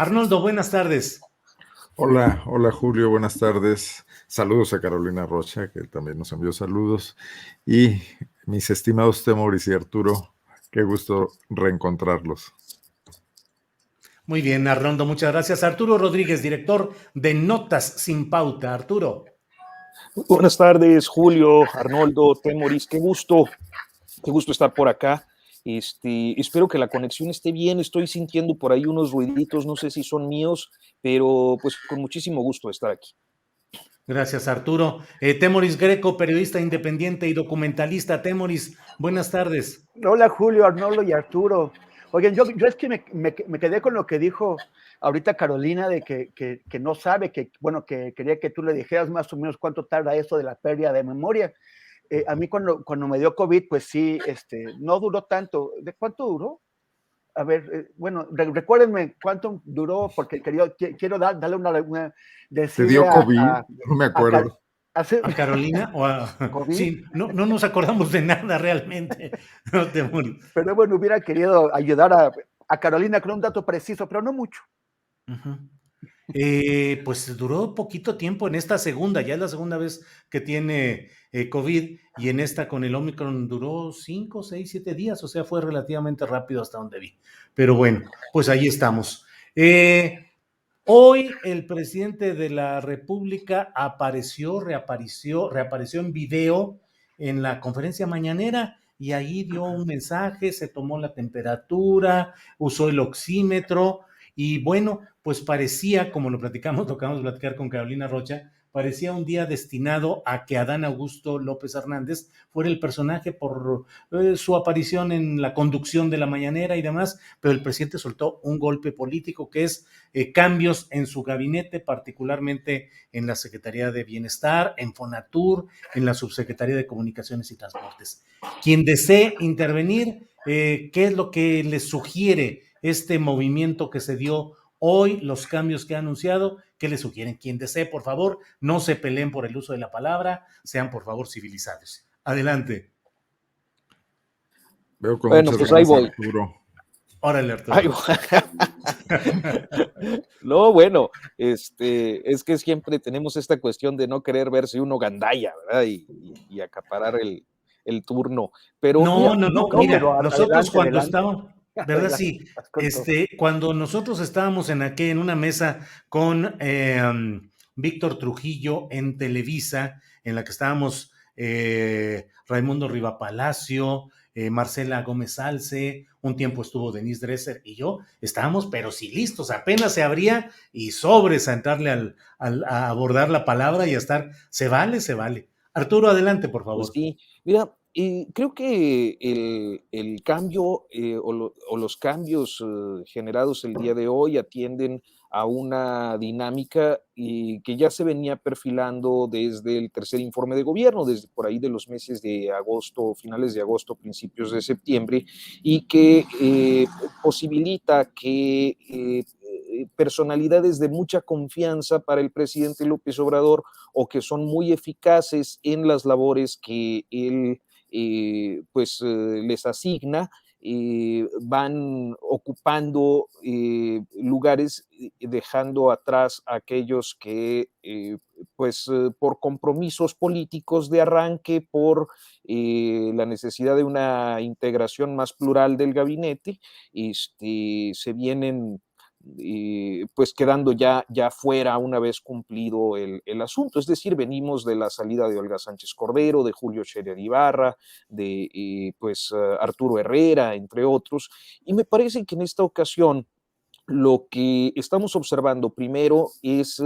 Arnoldo, buenas tardes. Hola, hola Julio, buenas tardes. Saludos a Carolina Rocha, que también nos envió saludos. Y mis estimados Temoris y Arturo, qué gusto reencontrarlos. Muy bien, Arnoldo, muchas gracias. Arturo Rodríguez, director de Notas sin Pauta. Arturo. Buenas tardes, Julio, Arnoldo, Temoris, qué gusto estar por acá. Espero que la conexión esté bien, estoy sintiendo por ahí unos ruiditos, no sé si son míos, pero pues con muchísimo gusto de estar aquí. Gracias, Arturo. Temoris Greco, periodista independiente y documentalista. Temoris, buenas tardes. Hola Julio, Arnoldo y Arturo. Oigan, yo es que me quedé con lo que dijo ahorita Carolina de que no sabe, bueno, que quería que tú le dijeras más o menos cuánto tarda esto de la pérdida de memoria. A mí cuando me dio COVID, pues sí, no duró tanto. ¿De cuánto duró? A ver, bueno, recuérdenme cuánto duró, porque quiero darle ¿Te decirle dio COVID? No me a, acuerdo. ¿A Carolina o a...? COVID? Sí, no nos acordamos de nada realmente. No, Temoris. Pero bueno, hubiera querido ayudar a Carolina con un dato preciso, pero no mucho. Uh-huh. Pues duró poquito tiempo en esta segunda, ya es la segunda vez que tiene COVID y en esta con el Omicron duró 5, 6, 7 días, o sea, fue relativamente rápido hasta donde vi. Pero bueno, pues ahí estamos. Hoy el presidente de la República reapareció en video en la conferencia mañanera y ahí dio un mensaje, se tomó la temperatura, usó el oxímetro y bueno, pues parecía, como lo platicamos, tocamos de platicar con Carolina Rocha, parecía un día destinado a que Adán Augusto López Hernández fuera el personaje por su aparición en la conducción de la mañanera y demás, pero el presidente soltó un golpe político que es cambios en su gabinete, particularmente en la Secretaría de Bienestar, en Fonatur, en la Subsecretaría de Comunicaciones y Transportes. Quien desee intervenir, ¿qué es lo que le sugiere este movimiento que se dio hoy, los cambios que ha anunciado? ¿Qué le sugieren? Quien desee, por favor, no se peleen por el uso de la palabra, sean por favor civilizados. Adelante. Veo con Bueno, muchas pues ganas ahí voy. Arturo. Órale, Arturo. Ahí voy. No, bueno, es que siempre tenemos esta cuestión de no querer verse uno gandalla, ¿verdad? Y acaparar el turno. Pero No, Mira, mira, nosotros cuando adelante. estábamos, ¿verdad? Sí, cuando nosotros estábamos en una mesa con Víctor Trujillo en Televisa, en la que estábamos Raimundo Rivapalacio, Marcela Gómez Alce, un tiempo estuvo Denise Dresser y yo, estábamos, pero sí listos, apenas se abría y sobres a entrarle a abordar la palabra y a estar, se vale, se vale. Arturo, adelante, por Pues favor. sí, mira, creo que el cambio o los cambios generados el día de hoy atienden a una dinámica que ya se venía perfilando desde el tercer informe de gobierno, desde por ahí de los meses de agosto, finales de agosto, principios de septiembre, y que posibilita que personalidades de mucha confianza para el presidente López Obrador o que son muy eficaces en las labores que él les asigna, van ocupando lugares, dejando atrás a aquellos que por compromisos políticos de arranque, por la necesidad de una integración más plural del gabinete, se vienen pues quedando ya fuera una vez cumplido el asunto. Es decir, venimos de la salida de Olga Sánchez Cordero, de Julio Scherer Ibarra, de Arturo Herrera, entre otros, y me parece que en esta ocasión lo que estamos observando primero es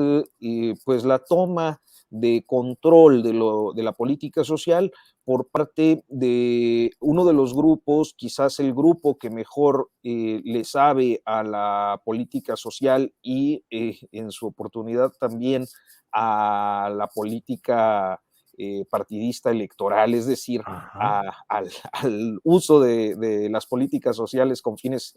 pues la toma de control de la política social por parte de uno de los grupos, quizás el grupo que mejor le sabe a la política social y en su oportunidad también a la política partidista electoral, es decir, al uso de las políticas sociales con fines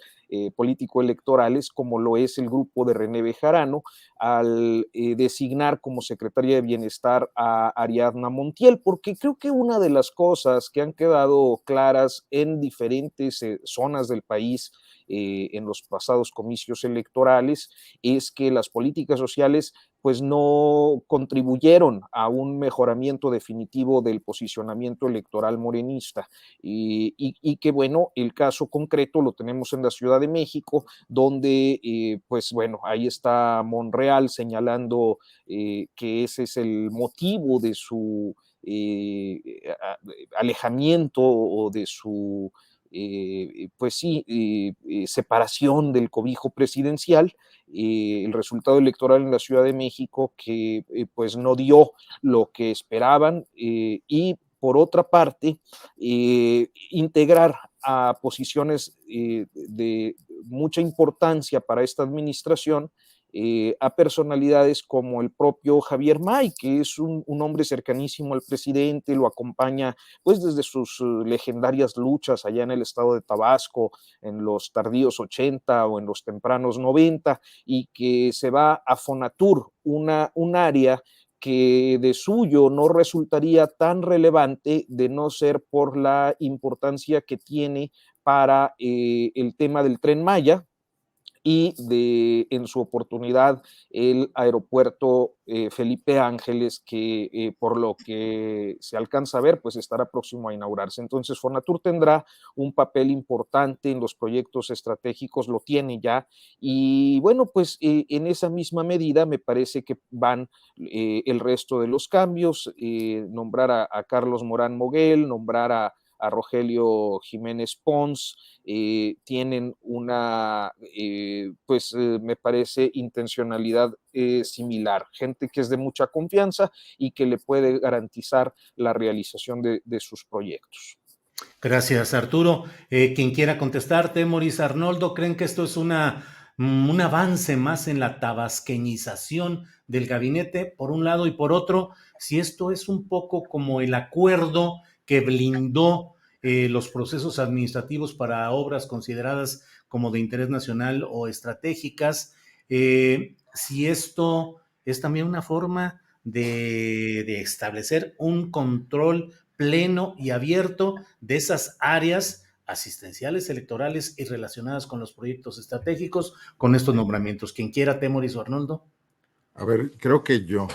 político-electorales, como lo es el grupo de René Bejarano, al designar como secretaria de Bienestar a Ariadna Montiel, porque creo que una de las cosas que han quedado claras en diferentes zonas del país en los pasados comicios electorales, es que las políticas sociales pues no contribuyeron a un mejoramiento definitivo del posicionamiento electoral morenista. Y que bueno, el caso concreto lo tenemos en la Ciudad de México, donde pues bueno, ahí está Monreal señalando que ese es el motivo de su alejamiento o de su pues sí, separación del cobijo presidencial, el resultado electoral en la Ciudad de México que pues no dio lo que esperaban, y por otra parte, integrar a posiciones de mucha importancia para esta administración a personalidades como el propio Javier May, que es un hombre cercanísimo al presidente, lo acompaña pues desde sus legendarias luchas allá en el estado de Tabasco, en los tardíos 80 o en los tempranos 90, y que se va a Fonatur, un área que de suyo no resultaría tan relevante de no ser por la importancia que tiene para el tema del Tren Maya, y en su oportunidad el aeropuerto Felipe Ángeles, que por lo que se alcanza a ver, pues estará próximo a inaugurarse. Entonces, Fonatur tendrá un papel importante en los proyectos estratégicos, lo tiene ya, y bueno, pues en esa misma medida me parece que van el resto de los cambios, nombrar a Carlos Morán Moguel, nombrar a Rogelio Jiménez Pons, tienen una, pues me parece, intencionalidad similar, gente que es de mucha confianza y que le puede garantizar la realización de sus proyectos. Gracias, Arturo. Quien quiera contestarte, Maurice Arnoldo, ¿creen que esto es un avance más en la tabasqueñización del gabinete, por un lado, y por otro, si esto es un poco como el acuerdo que blindó los procesos administrativos para obras consideradas como de interés nacional o estratégicas, si esto es también una forma de establecer un control pleno y abierto de esas áreas asistenciales, electorales y relacionadas con los proyectos estratégicos, con estos nombramientos. Quien quiera, Temoris o Arnoldo. A ver, creo que yo,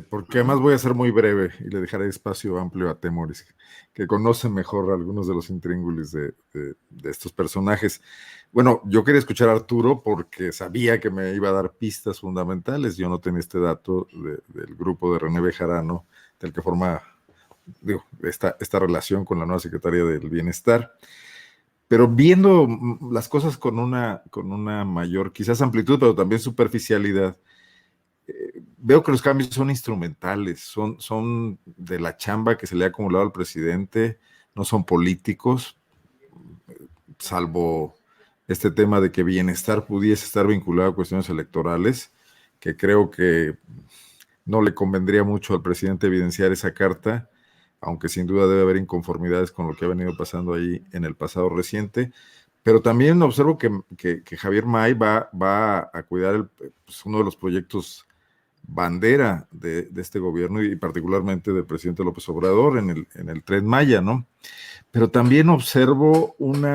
porque además voy a ser muy breve y le dejaré espacio amplio a Temoris, que conoce mejor algunos de los intríngulis de estos personajes. Bueno, yo quería escuchar a Arturo porque sabía que me iba a dar pistas fundamentales. Yo no tenía este dato del grupo de René Bejarano, del que forma esta relación con la nueva Secretaría del Bienestar. Pero viendo las cosas con una mayor, quizás amplitud, pero también superficialidad, veo que los cambios son instrumentales, son de la chamba que se le ha acumulado al presidente, no son políticos, salvo este tema de que bienestar pudiese estar vinculado a cuestiones electorales, que creo que no le convendría mucho al presidente evidenciar esa carta, aunque sin duda debe haber inconformidades con lo que ha venido pasando ahí en el pasado reciente. Pero también observo que Javier May va a cuidar uno de los proyectos bandera de este gobierno y particularmente del presidente López Obrador en el Tren Maya, ¿no? Pero también observo un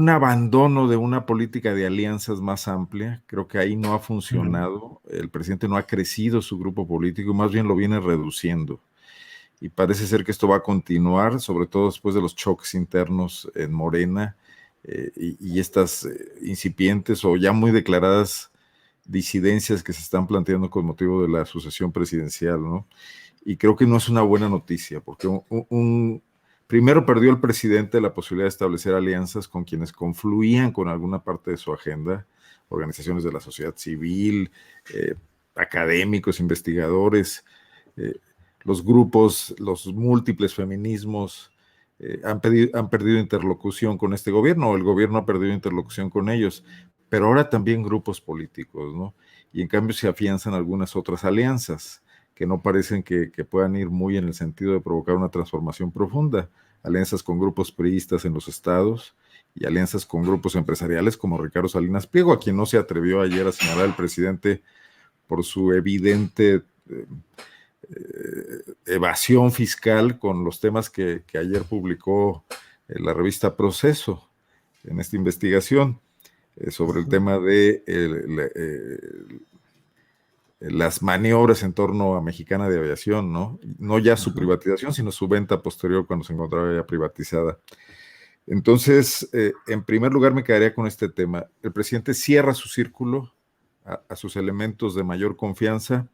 abandono de una política de alianzas más amplia. Creo que ahí no ha funcionado. El presidente no ha crecido su grupo político, más bien lo viene reduciendo. Y parece ser que esto va a continuar, sobre todo después de los choques internos en Morena y estas incipientes o ya muy declaradas disidencias que se están planteando con motivo de la sucesión presidencial, ¿no? Y creo que no es una buena noticia, porque primero perdió el presidente la posibilidad de establecer alianzas con quienes confluían con alguna parte de su agenda, organizaciones de la sociedad civil, académicos, investigadores, los grupos, los múltiples feminismos han perdido interlocución con este gobierno, o el gobierno ha perdido interlocución con ellos, pero ahora también grupos políticos, ¿no? Y en cambio se afianzan algunas otras alianzas que no parecen que puedan ir muy en el sentido de provocar una transformación profunda. Alianzas con grupos priistas en los estados y alianzas con grupos empresariales como Ricardo Salinas Pliego, a quien no se atrevió ayer a señalar el presidente por su evidente evasión fiscal con los temas que ayer publicó la revista Proceso. en esta investigación sobre el tema de las maniobras en torno a Mexicana de Aviación, ¿no? No ya su privatización, sino su venta posterior cuando se encontraba ya privatizada. Entonces, en primer lugar me quedaría con este tema. El presidente cierra su círculo a sus elementos de mayor confianza,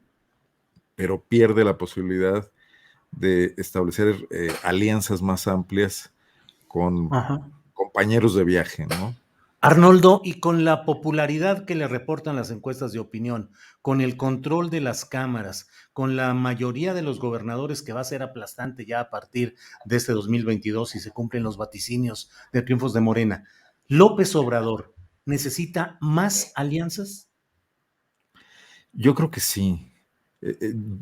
pero pierde la posibilidad de establecer alianzas más amplias con compañeros de viaje, ¿no? Arnoldo, y con la popularidad que le reportan las encuestas de opinión, con el control de las cámaras, con la mayoría de los gobernadores que va a ser aplastante ya a partir de este 2022 si se cumplen los vaticinios de triunfos de Morena, ¿López Obrador necesita más alianzas? Yo creo que sí.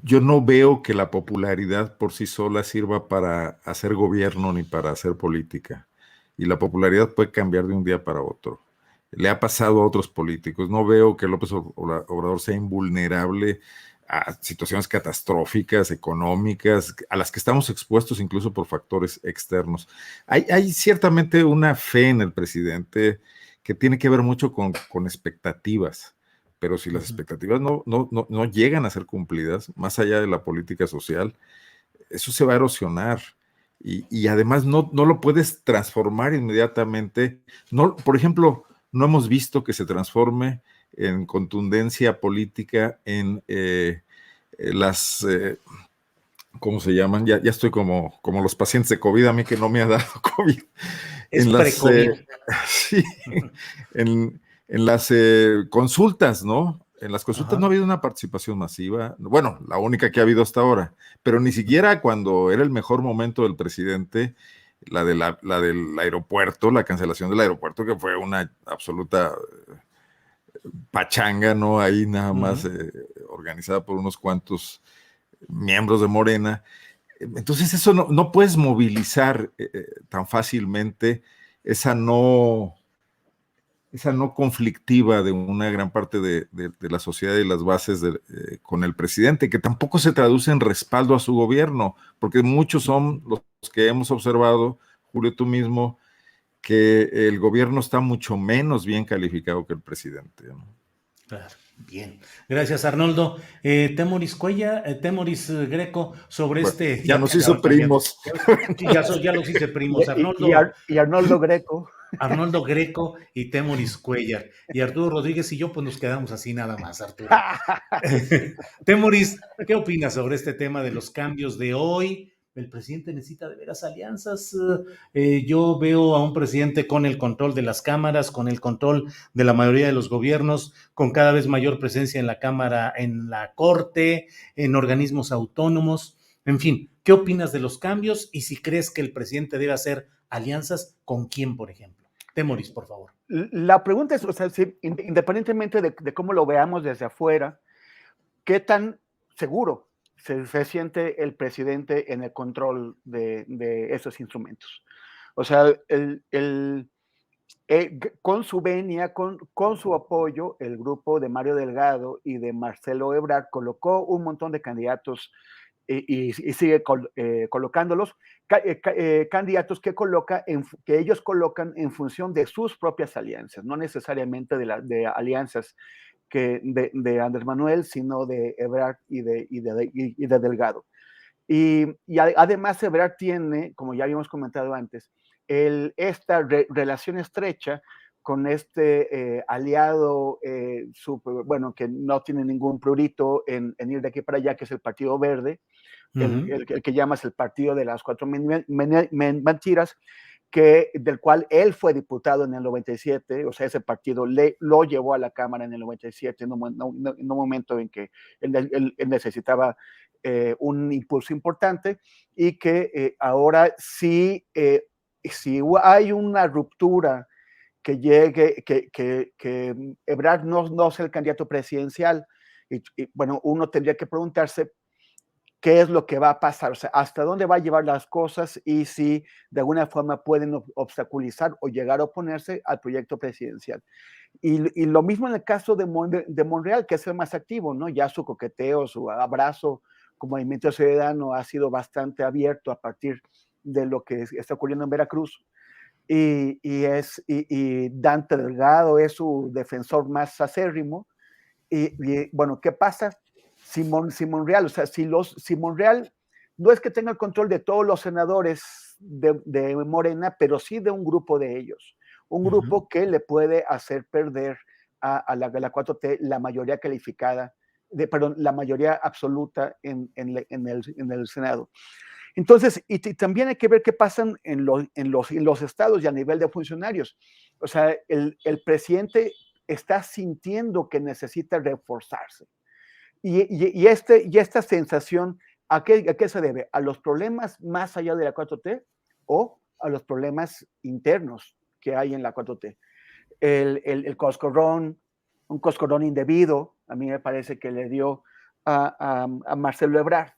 Yo no veo que la popularidad por sí sola sirva para hacer gobierno ni para hacer política. Y la popularidad puede cambiar de un día para otro. Le ha pasado a otros políticos. No veo que López Obrador sea invulnerable a situaciones catastróficas, económicas, a las que estamos expuestos incluso por factores externos. Hay ciertamente una fe en el presidente que tiene que ver mucho con expectativas. Pero si las expectativas no llegan a ser cumplidas, más allá de la política social, eso se va a erosionar. Y además no lo puedes transformar inmediatamente. No, por ejemplo, no hemos visto que se transforme en contundencia política en las, ¿cómo se llaman? Ya estoy como los pacientes de COVID, a mí que no me ha dado COVID. Es En las, pre-COVID. sí, en las consultas, ¿no? En las consultas no ha habido una participación masiva. Bueno, la única que ha habido hasta ahora, pero ni siquiera cuando era el mejor momento del presidente, la del aeropuerto, la cancelación del aeropuerto, que fue una absoluta pachanga, ¿no? Ahí nada más organizada por unos cuantos miembros de Morena. Entonces eso no puedes movilizar tan fácilmente esa no conflictiva de una gran parte de la sociedad y las bases con el presidente, que tampoco se traduce en respaldo a su gobierno, porque muchos son los que hemos observado, Julio, tú mismo, que el gobierno está mucho menos bien calificado que el presidente, ¿no? Claro, bien. Gracias, Arnoldo. Temoris Greco, sobre Bueno, este... ya nos hizo primos. Sí, ya los hice primos. Y Arnoldo Greco. Arnoldo Greco y Temoris Cuellar. Y Arturo Rodríguez y yo, pues nos quedamos así nada más, Arturo. Temoris, ¿qué opinas sobre este tema de los cambios de hoy? El presidente necesita de veras alianzas. Yo veo a un presidente con el control de las cámaras, con el control de la mayoría de los gobiernos, con cada vez mayor presencia en la Cámara, en la Corte, en organismos autónomos. En fin, ¿qué opinas de los cambios? Y si crees que el presidente debe hacer alianzas, ¿con quién, por ejemplo? Temoris, por favor. La pregunta es, o sea, si, independientemente de cómo lo veamos desde afuera, ¿qué tan seguro se siente el presidente en el control de esos instrumentos? O sea, con su venia, con su apoyo, el grupo de Mario Delgado y de Marcelo Ebrard colocó un montón de candidatos y sigue colocándolos, candidatos que ellos colocan en función de sus propias alianzas, no necesariamente de alianzas de Andrés Manuel, sino de Ebrard y de Delgado. Y además Ebrard tiene, como ya habíamos comentado antes, esta relación estrecha con este aliado bueno, que no tiene ningún prurito en ir de aquí para allá, que es el Partido Verde, el que llamas el Partido de las Cuatro Mentiras, del cual él fue diputado en el 97, o sea, ese partido lo llevó a la Cámara en el 97, en un momento en que él necesitaba un impulso importante, y que ahora sí, si hay una ruptura que llegue, que Ebrard no sea el candidato presidencial, y bueno, uno tendría que preguntarse qué es lo que va a pasar, o sea, hasta dónde va a llevar las cosas y si de alguna forma pueden obstaculizar o llegar a oponerse al proyecto presidencial. Y lo mismo en el caso de Monreal, que es el más activo, ¿no? Ya su coqueteo, su abrazo como Movimiento Ciudadano ha sido bastante abierto a partir de lo que está ocurriendo en Veracruz. y Dante Delgado es su defensor más acérrimo. Bueno, ¿qué pasa? Si Monreal, o sea, si Monreal no es que tenga el control de todos los senadores de Morena, pero sí de un grupo de ellos, un grupo que le puede hacer perder a la 4T la mayoría calificada, perdón, la mayoría absoluta en el Senado. Entonces, y también hay que ver qué pasan en los estados y a nivel de funcionarios. O sea, el presidente está sintiendo que necesita reforzarse. Y esta sensación, ¿a qué se debe? ¿A los problemas más allá de la 4T o a los problemas internos que hay en la 4T? El coscorrón, un coscorrón indebido, a mí me parece que le dio a Marcelo Ebrard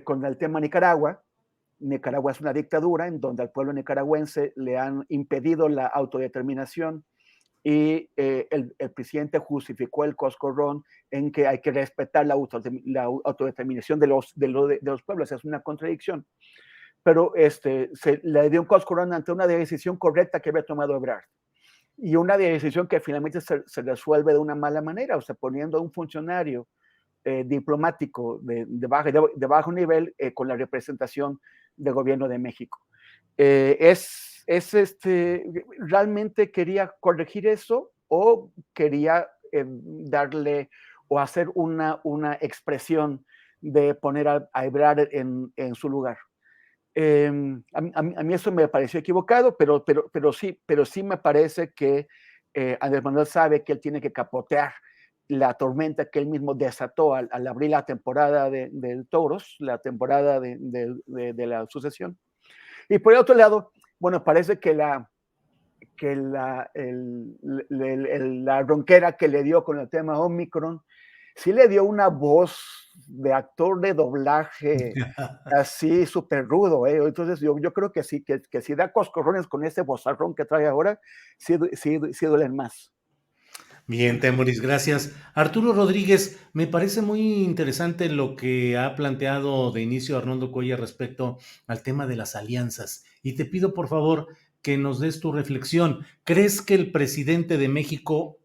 con el tema Nicaragua. Nicaragua es una dictadura en donde al pueblo nicaragüense le han impedido la autodeterminación y el presidente justificó el coscorrón en que hay que respetar la autodeterminación de los pueblos. Es una contradicción. Pero se le dio un coscorrón ante una decisión correcta que había tomado Ebrard. Y una decisión que finalmente se resuelve de una mala manera, o sea, poniendo a un funcionario diplomático de bajo nivel con la representación del gobierno de México. ¿Realmente quería corregir eso o quería darle o hacer una expresión de poner a Ebrard en su lugar? A mí eso me pareció equivocado, pero sí me parece que Andrés Manuel sabe que él tiene que capotear la tormenta que él mismo desató al abrir la temporada de toros, la temporada de la sucesión. Y por el otro lado, bueno, parece que la ronquera que le dio con el tema Omicron, sí le dio una voz de actor de doblaje así súper rudo, ¿eh? Entonces yo creo que sí, que si da coscorrones con ese vozarrón que trae ahora, sí duelen más. Bien, Temoris, gracias. Arturo Rodríguez, me parece muy interesante lo que ha planteado de inicio Arnoldo Cuellar respecto al tema de las alianzas. Y te pido, por favor, que nos des tu reflexión. ¿Crees que el presidente de México,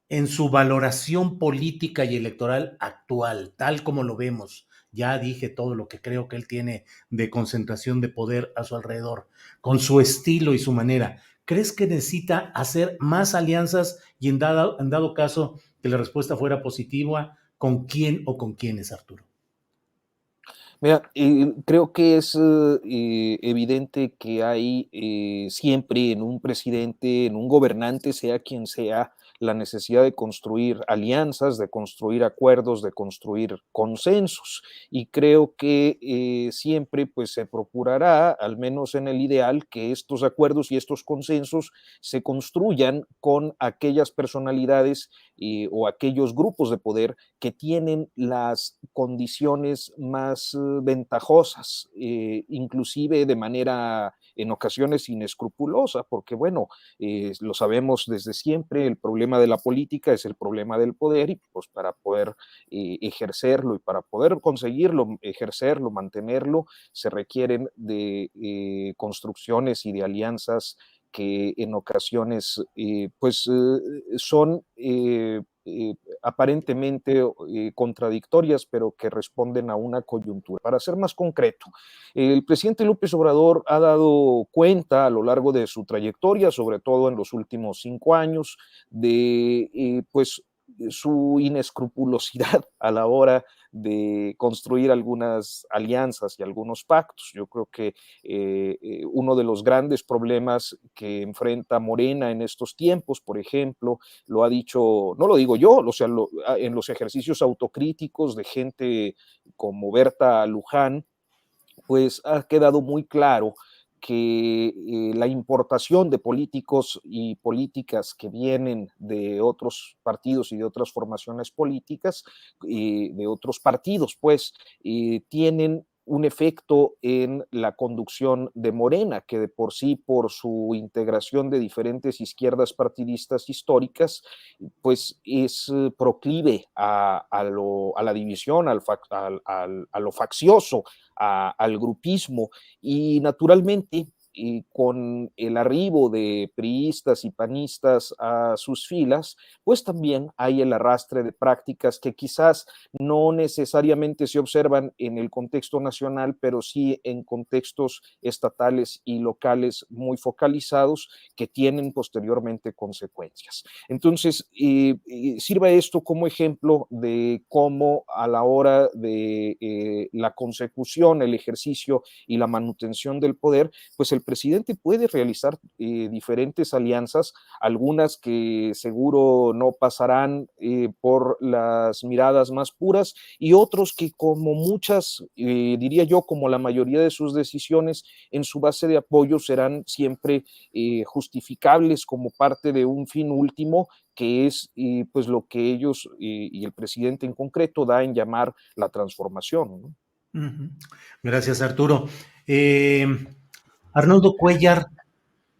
en su valoración política y electoral actual, tal como lo vemos, ya dije todo lo que creo que él tiene de concentración de poder a su alrededor, con su estilo y su manera, ¿crees que necesita hacer más alianzas y en dado caso que la respuesta fuera positiva, con quién o con quiénes, Arturo? Mira, creo que es evidente que hay siempre en un presidente, en un gobernante, sea quien sea, la necesidad de construir alianzas, de construir acuerdos, de construir consensos. Y creo que siempre pues, se procurará, al menos en el ideal, que estos acuerdos y estos consensos se construyan con aquellas personalidades o aquellos grupos de poder que tienen las condiciones más ventajosas, inclusive de manera en ocasiones inescrupulosa, porque bueno, lo sabemos desde siempre, el problema de la política es el problema del poder y pues para poder ejercerlo y para poder conseguirlo, ejercerlo, mantenerlo, se requieren de construcciones y de alianzas que en ocasiones pues son aparentemente contradictorias, pero que responden a una coyuntura. Para ser más concreto, el presidente López Obrador ha dado cuenta a lo largo de su trayectoria, sobre todo en los últimos 5 años, de pues su inescrupulosidad a la hora de construir algunas alianzas y algunos pactos. Yo creo que uno de los grandes problemas que enfrenta Morena en estos tiempos, por ejemplo, lo ha dicho, no lo digo yo, o sea, en los ejercicios autocríticos de gente como Berta Luján, pues ha quedado muy claro que la importación de políticos y políticas que vienen de otros partidos y de otras formaciones políticas, de otros partidos, pues, tienen un efecto en la conducción de Morena, que de por sí, por su integración de diferentes izquierdas partidistas históricas, pues es proclive a la división, a lo faccioso, al grupismo, y naturalmente con el arribo de priistas y panistas a sus filas, pues también hay el arrastre de prácticas que quizás no necesariamente se observan en el contexto nacional, pero sí en contextos estatales y locales muy focalizados que tienen posteriormente consecuencias. Entonces, sirva esto como ejemplo de cómo a la hora de la consecución, el ejercicio y la manutención del poder, pues el presidente puede realizar diferentes alianzas, algunas que seguro no pasarán por las miradas más puras y otros que como muchas, diría yo, como la mayoría de sus decisiones en su base de apoyo serán siempre justificables como parte de un fin último que es pues lo que ellos y el presidente en concreto da en llamar la transformación, ¿no? Gracias, Arturo. Arnoldo Cuellar,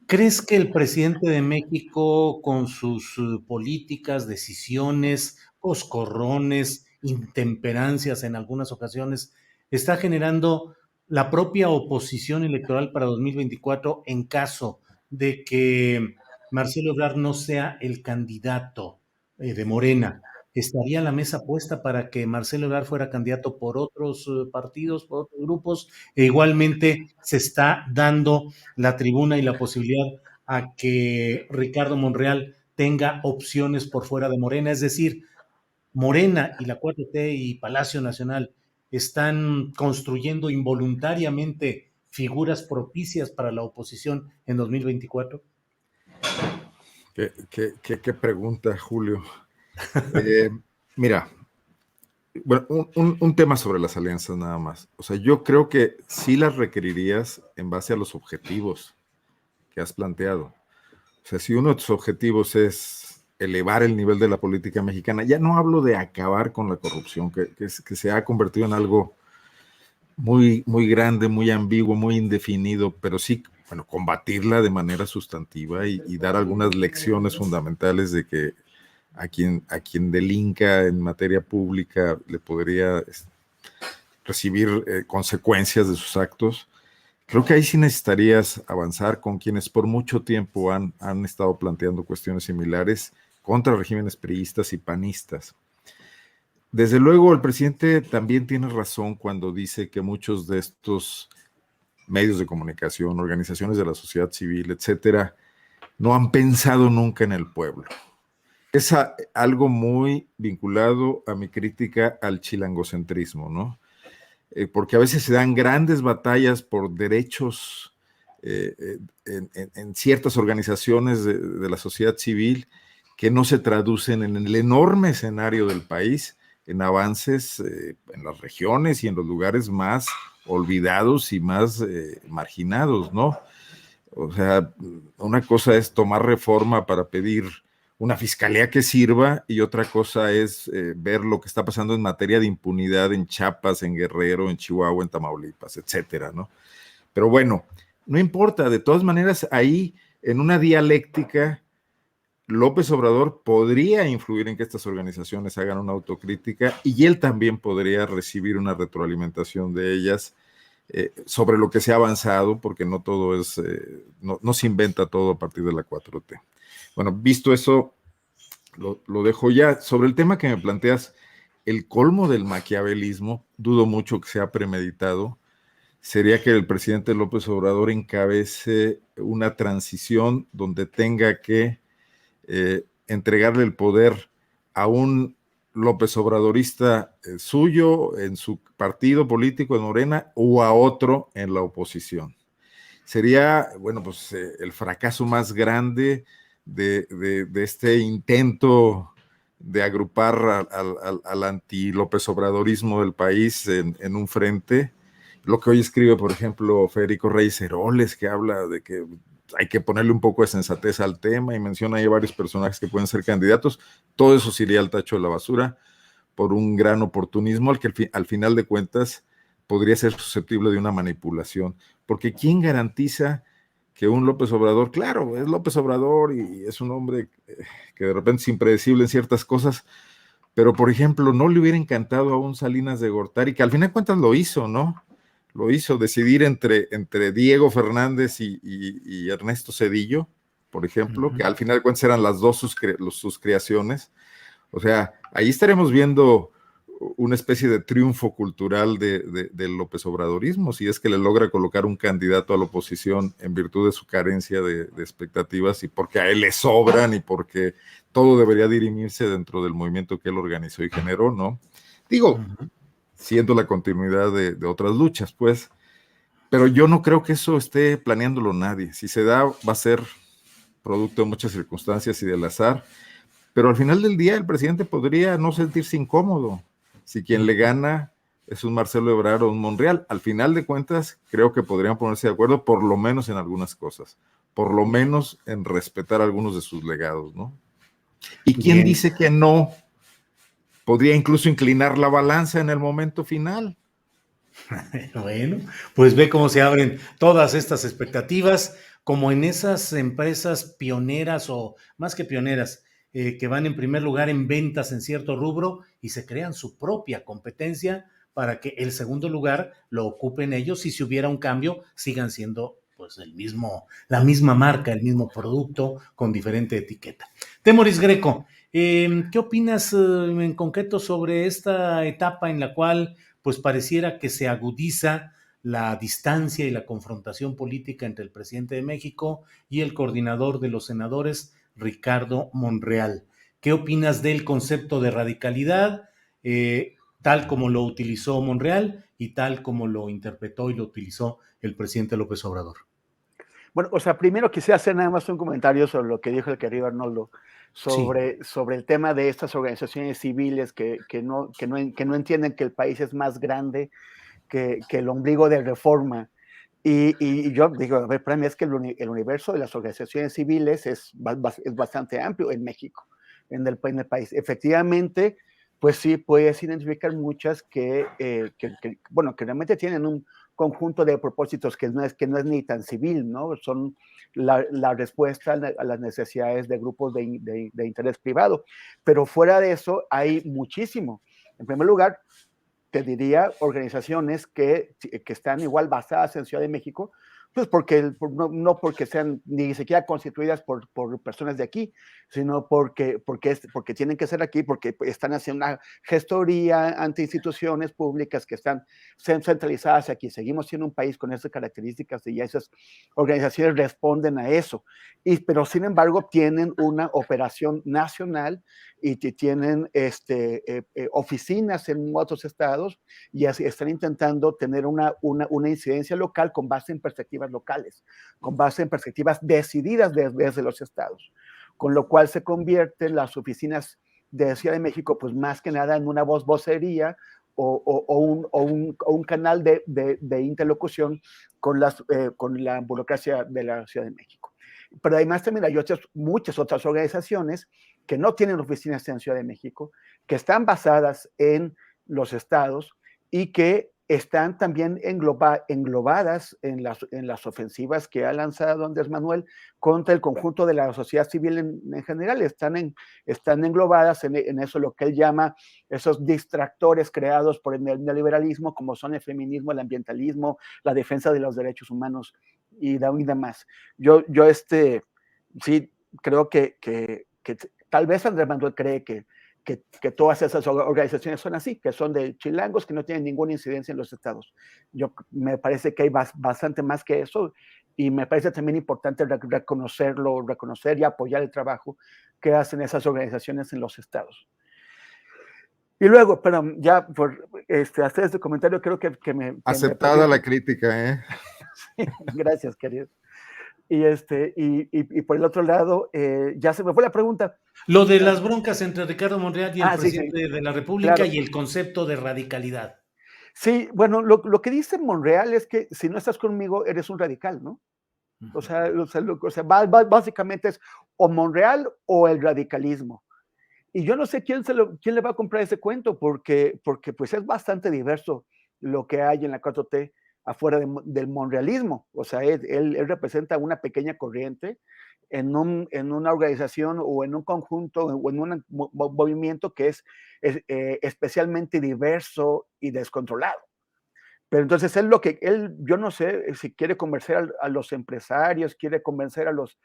¿crees que el presidente de México, con sus políticas, decisiones, coscorrones, intemperancias en algunas ocasiones, está generando la propia oposición electoral para 2024 en caso de que Marcelo Ebrard no sea el candidato de Morena? ¿Estaría la mesa puesta para que Marcelo Ebrard fuera candidato por otros partidos, por otros grupos? E igualmente se está dando la tribuna y la posibilidad a que Ricardo Monreal tenga opciones por fuera de Morena, es decir, Morena y la 4T y Palacio Nacional están construyendo involuntariamente figuras propicias para la oposición en 2024. ¿Qué pregunta, Julio? Mira, bueno, un tema sobre las alianzas nada más. O sea, yo creo que sí las requerirías en base a los objetivos que has planteado. O sea, si uno de tus objetivos es elevar el nivel de la política mexicana, ya no hablo de acabar con la corrupción, que se ha convertido en algo muy, muy grande, muy ambiguo, muy indefinido, pero sí, bueno, combatirla de manera sustantiva y dar algunas lecciones fundamentales de que a quien delinca en materia pública le podría recibir consecuencias de sus actos. Creo que ahí sí necesitarías avanzar con quienes por mucho tiempo han estado planteando cuestiones similares contra regímenes priistas y panistas. Desde luego, el presidente también tiene razón cuando dice que muchos de estos medios de comunicación, organizaciones de la sociedad civil, etcétera, no han pensado nunca en el pueblo. Es algo muy vinculado a mi crítica al chilangocentrismo, ¿no? Porque a veces se dan grandes batallas por derechos en ciertas organizaciones de la sociedad civil que no se traducen en el enorme escenario del país, en avances en las regiones y en los lugares más olvidados y más marginados, ¿no? O sea, una cosa es tomar reforma para pedir una fiscalía que sirva y otra cosa es ver lo que está pasando en materia de impunidad en Chiapas, en Guerrero, en Chihuahua, en Tamaulipas, etcétera, ¿no? Pero bueno, no importa, de todas maneras, ahí en una dialéctica, López Obrador podría influir en que estas organizaciones hagan una autocrítica y él también podría recibir una retroalimentación de ellas sobre lo que se ha avanzado, porque no todo es, no se inventa todo a partir de la 4T. Bueno, visto eso, lo dejo ya. Sobre el tema que me planteas, el colmo del maquiavelismo, dudo mucho que sea premeditado, sería que el presidente López Obrador encabece una transición donde tenga que entregarle el poder a un López Obradorista suyo en su partido político en Morena o a otro en la oposición. Sería, bueno, pues el fracaso más grande de este intento de agrupar al anti-López Obradorismo del país en un frente. Lo que hoy escribe, por ejemplo, Federico Reyes Heroles, que habla de que hay que ponerle un poco de sensatez al tema y menciona ahí varios personajes que pueden ser candidatos. Todo eso se iría al tacho de la basura por un gran oportunismo al que al final de cuentas podría ser susceptible de una manipulación. Porque ¿quién garantiza que un López Obrador, claro, es López Obrador y es un hombre que de repente es impredecible en ciertas cosas, pero por ejemplo, no le hubiera encantado a un Salinas de Gortari, que al final de cuentas lo hizo, ¿no? lo hizo, decidir entre Diego Fernández y Ernesto Zedillo, por ejemplo, que al final de cuentas eran las dos sus creaciones. O sea, ahí estaremos viendo una especie de triunfo cultural del López Obradorismo, si es que le logra colocar un candidato a la oposición en virtud de su carencia de expectativas y porque a él le sobran y porque todo debería dirimirse dentro del movimiento que él organizó y generó, ¿no? Digo, siendo la continuidad de otras luchas, pues, pero yo no creo que eso esté planeándolo nadie. Si se da, va a ser producto de muchas circunstancias y del azar, pero al final del día el presidente podría no sentirse incómodo si quien le gana es un Marcelo Ebrard o un Monreal. Al final de cuentas, creo que podrían ponerse de acuerdo, por lo menos en algunas cosas, por lo menos en respetar algunos de sus legados, ¿no? ¿Y quién dice que no? Podría incluso inclinar la balanza en el momento final. Bueno, pues ve cómo se abren todas estas expectativas, como en esas empresas pioneras o más que pioneras, que van en primer lugar en ventas en cierto rubro y se crean su propia competencia para que el segundo lugar lo ocupen ellos y si hubiera un cambio sigan siendo pues la misma marca, el mismo producto con diferente etiqueta. Temoris Greco, ¿qué opinas en concreto sobre esta etapa en la cual pues pareciera que se agudiza la distancia y la confrontación política entre el presidente de México y el coordinador de los senadores, Ricardo Monreal? ¿Qué opinas del concepto de radicalidad, tal como lo utilizó Monreal y tal como lo interpretó y lo utilizó el presidente López Obrador? Bueno, o sea, primero quisiera hacer nada más un comentario sobre lo que dijo el querido Arnoldo, sobre el tema de estas organizaciones civiles que no entienden que el país es más grande que el ombligo de Reforma. Y yo digo, a ver, para mí es que el universo de las organizaciones civiles es bastante amplio en México, en el país. Efectivamente, pues sí, puedes identificar muchas que realmente tienen un conjunto de propósitos que no es ni tan civil, ¿no? Son la respuesta a las necesidades de grupos de interés privado. Pero fuera de eso, hay muchísimo. En primer lugar, te diría organizaciones que están igual basadas en Ciudad de México, pues no porque sean ni siquiera constituidas por personas de aquí, sino porque tienen que ser aquí, porque están haciendo una gestoría ante instituciones públicas que están centralizadas aquí. Seguimos siendo un país con esas características y esas organizaciones responden a eso. Pero sin embargo tienen una operación nacional y tienen oficinas en otros estados y así están intentando tener una incidencia local con base en perspectivas locales, con base en perspectivas decididas desde los estados, con lo cual se convierten las oficinas de Ciudad de México, pues más que nada en una vocería o un canal de interlocución con la burocracia de la Ciudad de México. Pero además también hay muchas otras organizaciones que no tienen oficinas en Ciudad de México, que están basadas en los estados y que están también englobadas en las ofensivas que ha lanzado Andrés Manuel contra el conjunto de la sociedad civil en general. Están englobadas en eso, lo que él llama esos distractores creados por el neoliberalismo, como son el feminismo, el ambientalismo, la defensa de los derechos humanos y demás. Yo sí creo que tal vez Andrés Manuel cree que todas esas organizaciones son así, que son de chilangos que no tienen ninguna incidencia en los estados. Me parece que hay bastante más que eso y me parece también importante reconocer y apoyar el trabajo que hacen esas organizaciones en los estados. Y luego, pero ya por hacer este comentario, creo que me... Aceptada la crítica, ¿eh? Sí, gracias, querido. Y por el otro lado, ya se me fue la pregunta. Lo de las broncas entre Ricardo Monreal y el presidente sí, de la República, claro, y el concepto de radicalidad. Sí, bueno, lo que dice Monreal es que si no estás conmigo, eres un radical, ¿no? O sea, básicamente es o Monreal o el radicalismo. Y yo no sé quién le va a comprar ese cuento, porque pues es bastante diverso lo que hay en la 4T afuera del monrealismo. O sea, él representa una pequeña corriente en una organización o en un conjunto o en un movimiento que es especialmente diverso y descontrolado. Pero entonces yo no sé si quiere convencer a los empresarios, quiere convencer a los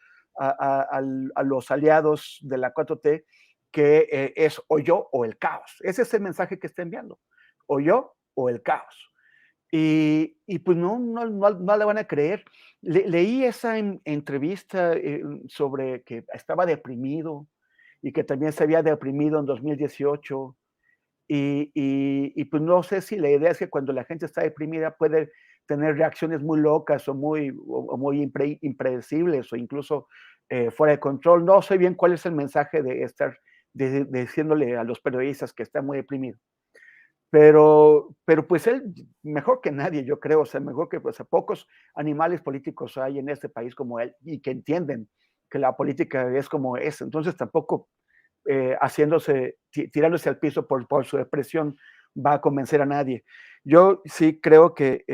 aliados de la 4T que es o yo o el caos. Ese es el mensaje que está enviando. O yo o el caos. Y pues no le van a creer. Leí esa entrevista sobre que estaba deprimido y que también se había deprimido en 2018. Y pues no sé si la idea es que cuando la gente está deprimida puede tener reacciones muy locas o muy impredecibles o incluso fuera de control. No sé bien cuál es el mensaje de estar diciéndole a los periodistas que está muy deprimido. Pero pues él, mejor que nadie, yo creo, o sea, mejor que pues, a pocos animales políticos hay en este país como él y que entienden que la política es como es. Entonces tampoco tirándose al piso por su depresión va a convencer a nadie. Yo sí creo que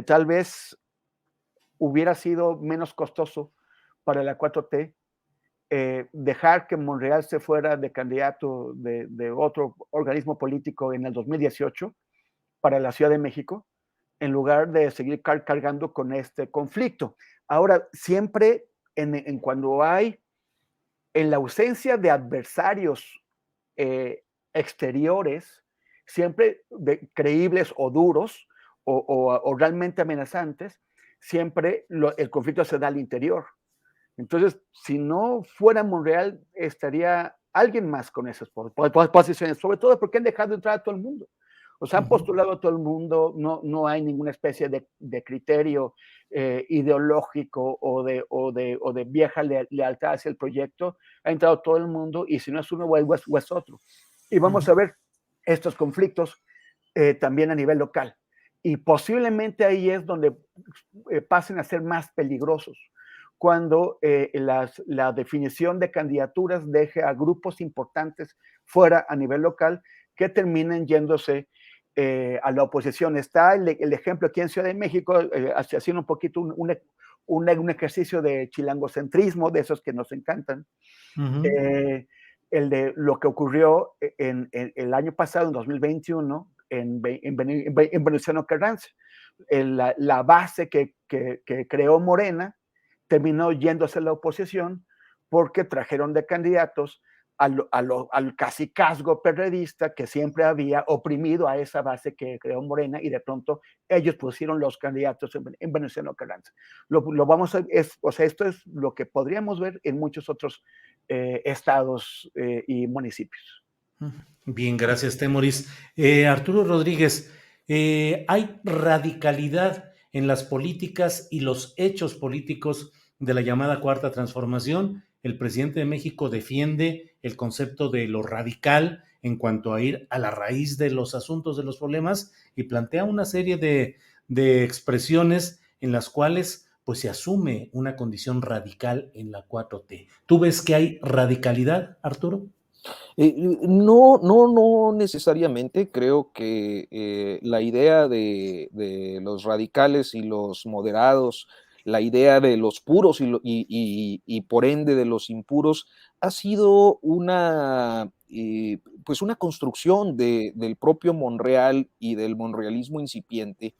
tal vez hubiera sido menos costoso para la 4T dejar que Monreal se fuera de candidato de otro organismo político en el 2018 para la Ciudad de México, en lugar de seguir cargando con este conflicto. Ahora, siempre cuando hay, en la ausencia de adversarios exteriores, siempre creíbles o duros o realmente amenazantes, siempre el conflicto se da al interior. Entonces, si no fuera Monreal, estaría alguien más con esas posiciones, sobre todo porque han dejado entrar a todo el mundo. O sea, han postulado a todo el mundo, no hay ninguna especie de criterio ideológico o de vieja lealtad hacia el proyecto. Ha entrado todo el mundo y si no es uno o es otro. Y vamos a ver estos conflictos también a nivel local. Y posiblemente ahí es donde pasen a ser más peligrosos cuando la definición de candidaturas deje a grupos importantes fuera a nivel local que terminen yéndose a la oposición. Está el ejemplo aquí en Ciudad de México, haciendo un poquito un ejercicio de chilangocentrismo, de esos que nos encantan. El de lo que ocurrió en el año pasado, en 2021, en Venustiano Carranza. La base que creó Morena terminó yéndose a la oposición porque trajeron de candidatos al cacicazgo perredista que siempre había oprimido a esa base que creó Morena y de pronto ellos pusieron los candidatos en Venustiano Carranza. O sea, esto es lo que podríamos ver en muchos otros estados y municipios. Bien, gracias, Temoris. Arturo Rodríguez, ¿hay radicalidad en las políticas y los hechos políticos de la llamada Cuarta Transformación? El presidente de México defiende el concepto de lo radical en cuanto a ir a la raíz de los asuntos, de los problemas, y plantea una serie de expresiones en las cuales pues se asume una condición radical en la 4T. ¿Tú ves que hay radicalidad, Arturo? No necesariamente. Creo que la idea de los radicales y los moderados, la idea de los puros y por ende de los impuros, ha sido pues una construcción del propio Monreal y del monrealismo incipiente,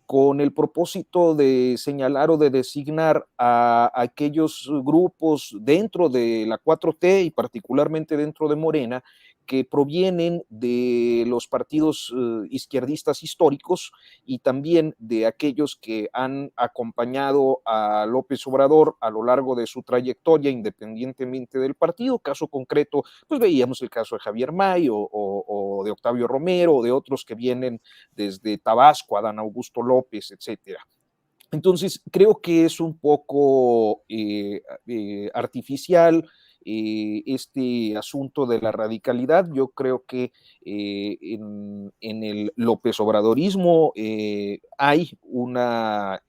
con el propósito de señalar o de designar a aquellos grupos dentro de la 4T y particularmente dentro de Morena que provienen de los partidos izquierdistas históricos y también de aquellos que han acompañado a López Obrador a lo largo de su trayectoria independientemente del partido. Caso concreto, pues veíamos el caso de Javier May o de Octavio Romero o de otros que vienen desde Tabasco, Adán Augusto López, etcétera. Entonces, creo que es un poco artificial este asunto de la radicalidad. Yo creo que en el López Obradorismo hay una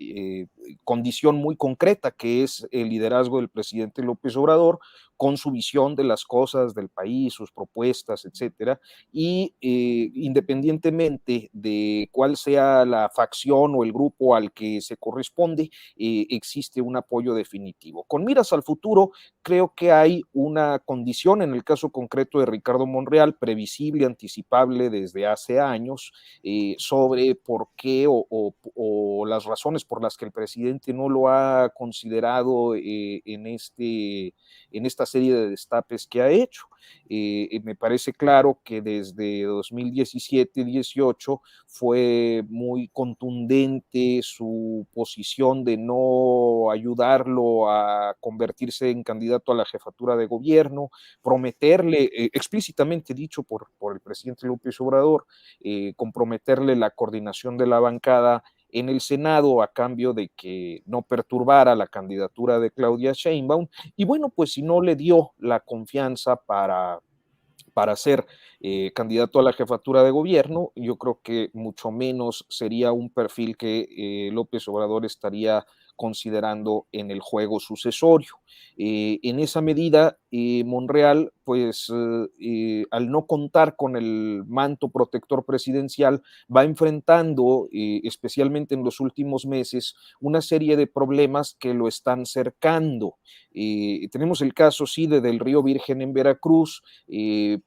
condición muy concreta, que es el liderazgo del presidente López Obrador, con su visión de las cosas, del país, sus propuestas, etcétera, y independientemente de cuál sea la facción o el grupo al que se corresponde, existe un apoyo definitivo. Con miras al futuro, creo que hay una condición, en el caso concreto de Ricardo Monreal, previsible, anticipable desde hace años, sobre por qué o las razones por las que el presidente no lo ha considerado en esta serie de destapes que ha hecho. Me parece claro que desde 2017-18 fue muy contundente su posición de no ayudarlo a convertirse en candidato a la jefatura de gobierno, prometerle, explícitamente dicho por el presidente López Obrador, comprometerle la coordinación de la bancada en el Senado a cambio de que no perturbara la candidatura de Claudia Sheinbaum. Y bueno, pues si no le dio la confianza para ser candidato a la jefatura de gobierno, yo creo que mucho menos sería un perfil que López Obrador estaría considerando en el juego sucesorio. En esa medida, Monreal, pues al no contar con el manto protector presidencial, va enfrentando, especialmente en los últimos meses, una serie de problemas que lo están cercando. Tenemos el caso, sí, del Río Virgen en Veracruz.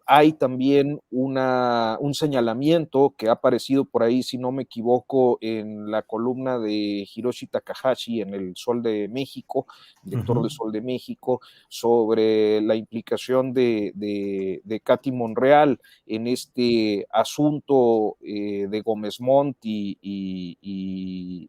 Hay también un señalamiento que ha aparecido por ahí, si no me equivoco, en la columna de Hiroshi Takahashi en el Sol de México, director del Sol de México, sobre la implicación de Katy Monreal en este asunto de Gómez Montt y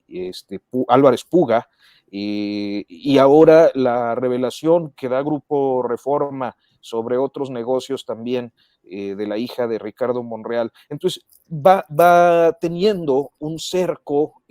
Álvarez Puga. Y ahora la revelación que da Grupo Reforma sobre otros negocios también de la hija de Ricardo Monreal. Entonces va teniendo un cerco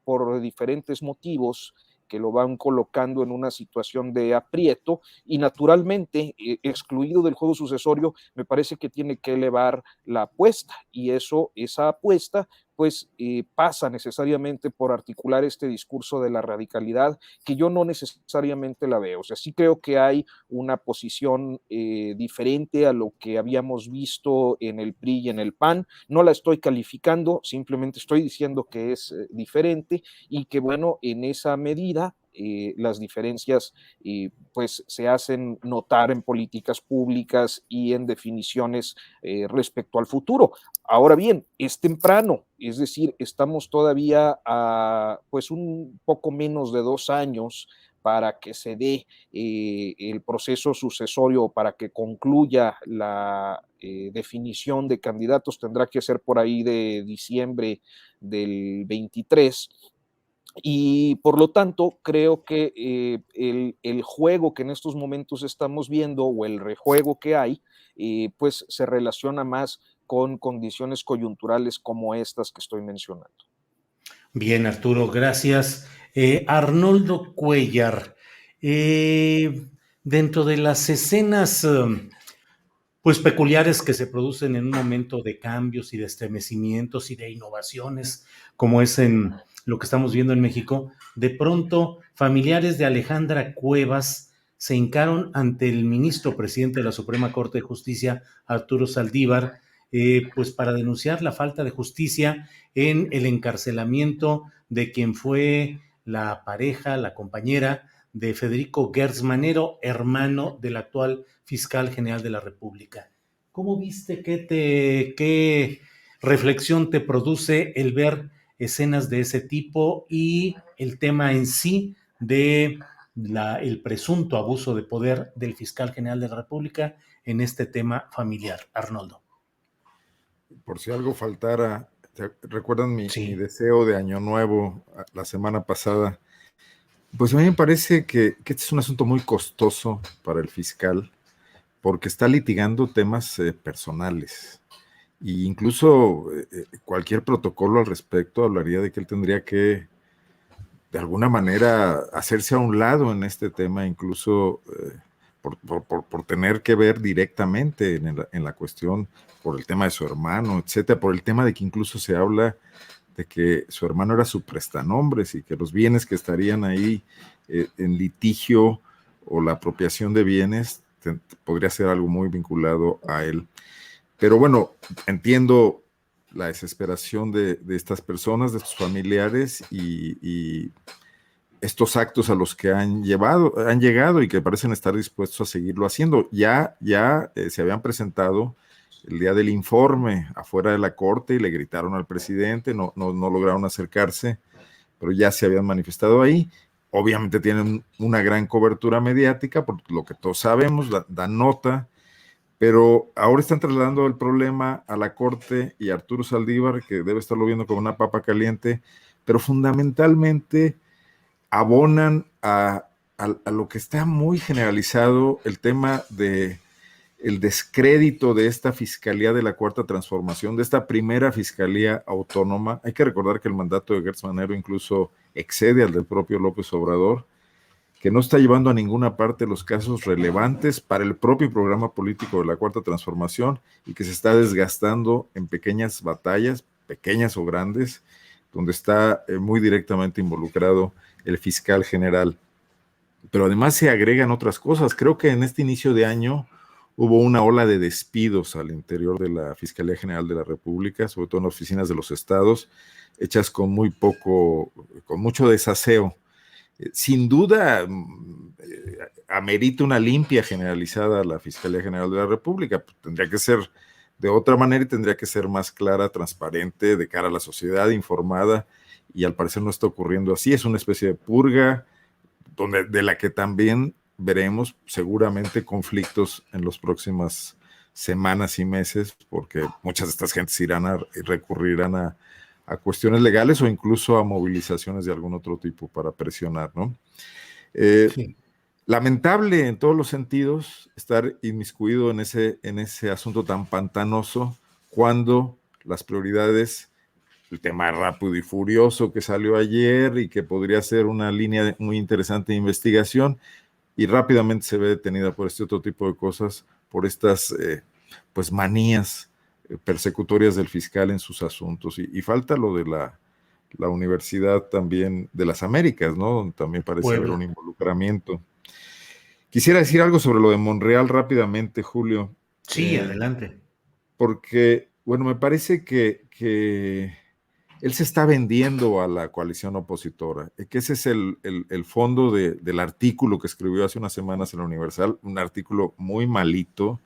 por diferentes motivos que lo van colocando en una situación de aprieto y naturalmente, excluido del juego sucesorio, me parece que tiene que elevar la apuesta y esa apuesta pues pasa necesariamente por articular este discurso de la radicalidad que yo no necesariamente la veo. O sea, sí creo que hay una posición diferente a lo que habíamos visto en el PRI y en el PAN. No la estoy calificando, simplemente estoy diciendo que es diferente y que bueno, en esa medida las diferencias pues se hacen notar en políticas públicas y en definiciones respecto al futuro. Ahora bien, es temprano, es decir, estamos todavía a pues un poco menos de 2 años para que se dé el proceso sucesorio, para que concluya la definición de candidatos, tendrá que ser por ahí de diciembre del 23. Y por lo tanto, creo que el juego que en estos momentos estamos viendo o el rejuego que hay, pues se relaciona más con condiciones coyunturales como estas que estoy mencionando. Bien, Arturo, gracias. Arnoldo Cuellar, dentro de las escenas pues peculiares que se producen en un momento de cambios y de estremecimientos y de innovaciones, como es en lo que estamos viendo en México, de pronto familiares de Alejandra Cuevas se hincaron ante el ministro presidente de la Suprema Corte de Justicia, Arturo Saldívar, pues para denunciar la falta de justicia en el encarcelamiento de quien fue la pareja, la compañera de Federico Gertz Manero, hermano del actual fiscal general de la República. ¿Cómo viste, qué reflexión te produce el ver escenas de ese tipo y el tema en sí de el presunto abuso de poder del fiscal general de la República en este tema familiar? Arnoldo. Por si algo faltara, ¿recuerdan mi deseo de Año Nuevo la semana pasada? Pues a mí me parece que este es un asunto muy costoso para el fiscal, porque está litigando temas personales. E incluso cualquier protocolo al respecto hablaría de que él tendría que, de alguna manera, hacerse a un lado en este tema, incluso por tener que ver directamente en la cuestión, por el tema de su hermano, etcétera, por el tema de que incluso se habla de que su hermano era su prestanombres y que los bienes que estarían ahí en litigio o la apropiación de bienes podría ser algo muy vinculado a él. Pero bueno, entiendo la desesperación de estas personas, de sus familiares y estos actos a los que han llegado y que parecen estar dispuestos a seguirlo haciendo. Ya se habían presentado el día del informe afuera de la corte y le gritaron al presidente, no lograron acercarse, pero ya se habían manifestado ahí. Obviamente tienen una gran cobertura mediática, por lo que todos sabemos, dan nota, pero ahora están trasladando el problema a la corte y a Arturo Saldívar, que debe estarlo viendo como una papa caliente, pero fundamentalmente abonan a lo que está muy generalizado, el tema de el descrédito de esta Fiscalía de la Cuarta Transformación, de esta primera Fiscalía Autónoma. Hay que recordar que el mandato de Gertz Manero incluso excede al del propio López Obrador, que no está llevando a ninguna parte los casos relevantes para el propio programa político de la Cuarta Transformación y que se está desgastando en pequeñas batallas, pequeñas o grandes, donde está muy directamente involucrado el fiscal general. Pero además se agregan otras cosas. Creo que en este inicio de año hubo una ola de despidos al interior de la Fiscalía General de la República, sobre todo en oficinas de los estados, hechas con mucho desaseo. Sin duda, amerita una limpia generalizada a la Fiscalía General de la República. Tendría que ser de otra manera y tendría que ser más clara, transparente, de cara a la sociedad, informada, y al parecer no está ocurriendo así. Es una especie de purga de la que también veremos seguramente conflictos en las próximas semanas y meses, porque muchas de estas gentes recurrirán a cuestiones legales o incluso a movilizaciones de algún otro tipo para presionar, ¿no? Sí. Lamentable en todos los sentidos estar inmiscuido en ese asunto tan pantanoso cuando las prioridades, el tema Rápido y Furioso que salió ayer y que podría ser una línea muy interesante de investigación, y rápidamente se ve detenida por este otro tipo de cosas, por estas pues manías persecutorias del fiscal en sus asuntos. Y falta lo de la Universidad también de las Américas, ¿no? Donde también parece haber un involucramiento. Quisiera decir algo sobre lo de Monreal rápidamente, Julio. Sí, adelante. Porque, bueno, me parece que él se está vendiendo a la coalición opositora, que ese es el fondo del artículo que escribió hace unas semanas en la Universal, un artículo muy malito,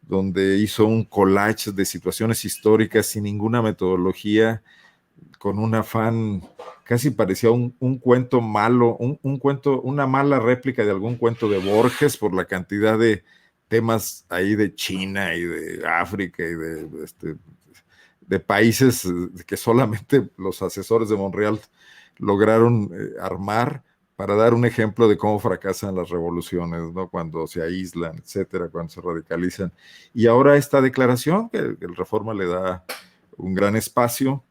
donde hizo un collage de situaciones históricas sin ninguna metodología, con un afán, casi parecía un cuento malo, un cuento, una mala réplica de algún cuento de Borges por la cantidad de temas ahí de China y de África y de países que solamente los asesores de Monreal lograron armar para dar un ejemplo de cómo fracasan las revoluciones, ¿no? Cuando se aíslan, etcétera, cuando se radicalizan. Y ahora esta declaración que el Reforma le da un gran espacio,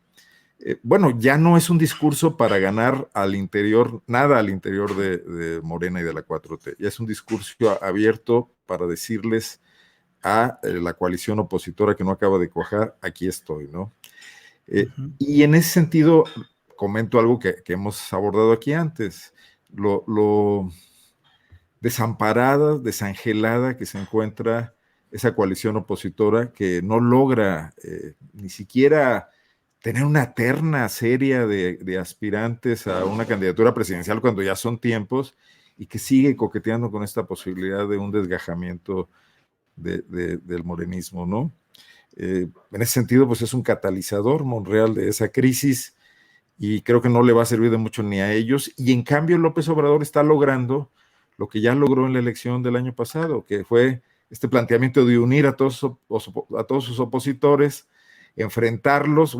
bueno, ya no es un discurso para ganar al interior, nada al interior de Morena y de la 4T, ya es un discurso abierto para decirles a la coalición opositora que no acaba de cuajar, aquí estoy, ¿no? Y en ese sentido, comento algo que hemos abordado aquí antes, lo desamparada, desangelada que se encuentra esa coalición opositora que no logra ni siquiera tener una terna seria de aspirantes a una candidatura presidencial cuando ya son tiempos y que sigue coqueteando con esta posibilidad de un desgajamiento del morenismo, ¿no? En ese sentido, pues es un catalizador Monreal de esa crisis y creo que no le va a servir de mucho ni a ellos, y en cambio López Obrador está logrando lo que ya logró en la elección del año pasado, que fue este planteamiento de unir a todos sus opositores, enfrentarlos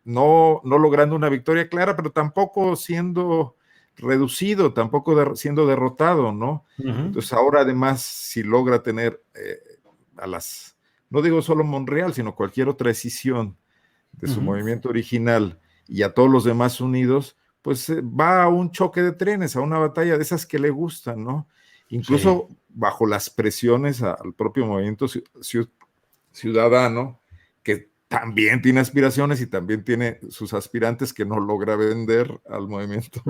no logrando una victoria clara, pero tampoco siendo reducido, tampoco siendo derrotado, ¿no? Entonces ahora además, si logra tener no digo solo Monreal, sino cualquier otra escisión de su movimiento original y a todos los demás unidos, pues va a un choque de trenes, a una batalla de esas que le gustan, ¿no? Incluso bajo las presiones al propio movimiento ciudadano, que también tiene aspiraciones y también tiene sus aspirantes que no logra vender al movimiento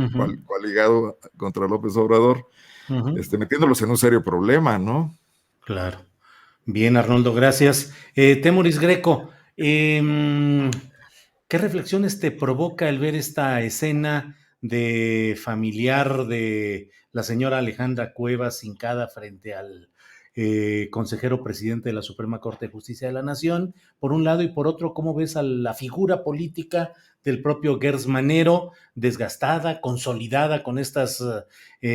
coaligado contra López Obrador, metiéndolos en un serio problema, ¿no? Claro. Bien, Arnoldo, gracias. Temoris Greco, ¿qué reflexiones te provoca el ver esta escena de familiar de la señora Alejandra Cuevas hincada frente al consejero presidente de la Suprema Corte de Justicia de la Nación, por un lado, y por otro, cómo ves a la figura política del propio Gers Manero, desgastada, consolidada con estas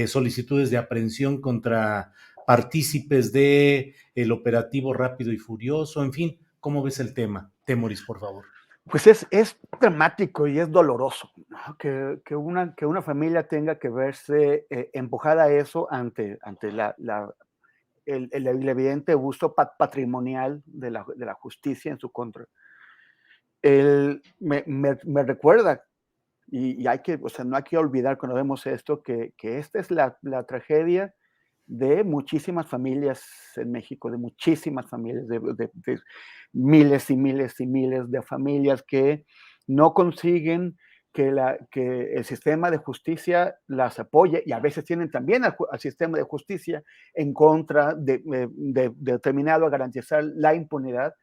solicitudes de aprehensión contra partícipes de el operativo Rápido y Furioso, en fin, ¿cómo ves el tema? Temoris, por favor. Pues es dramático y es doloroso, ¿no? Que una familia tenga que verse empujada a eso ante el evidente uso patrimonial de la justicia en su contra. Me recuerda, y hay que, o sea, no hay que olvidar cuando vemos esto, que esta es la tragedia de muchísimas familias en México, de muchísimas familias, de miles y miles y miles de familias que no consiguen que el sistema de justicia las apoye, y a veces tienen también al sistema de justicia en contra de determinado a garantizar la impunidad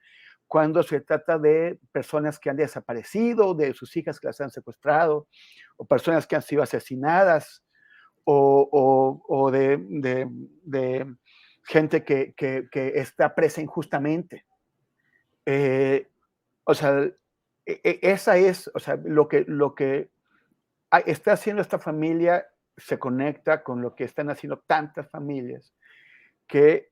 cuando se trata de personas que han desaparecido, de sus hijas que las han secuestrado, o personas que han sido asesinadas, o de gente que está presa injustamente. O sea, esa es, o sea, lo que está haciendo esta familia se conecta con lo que están haciendo tantas familias que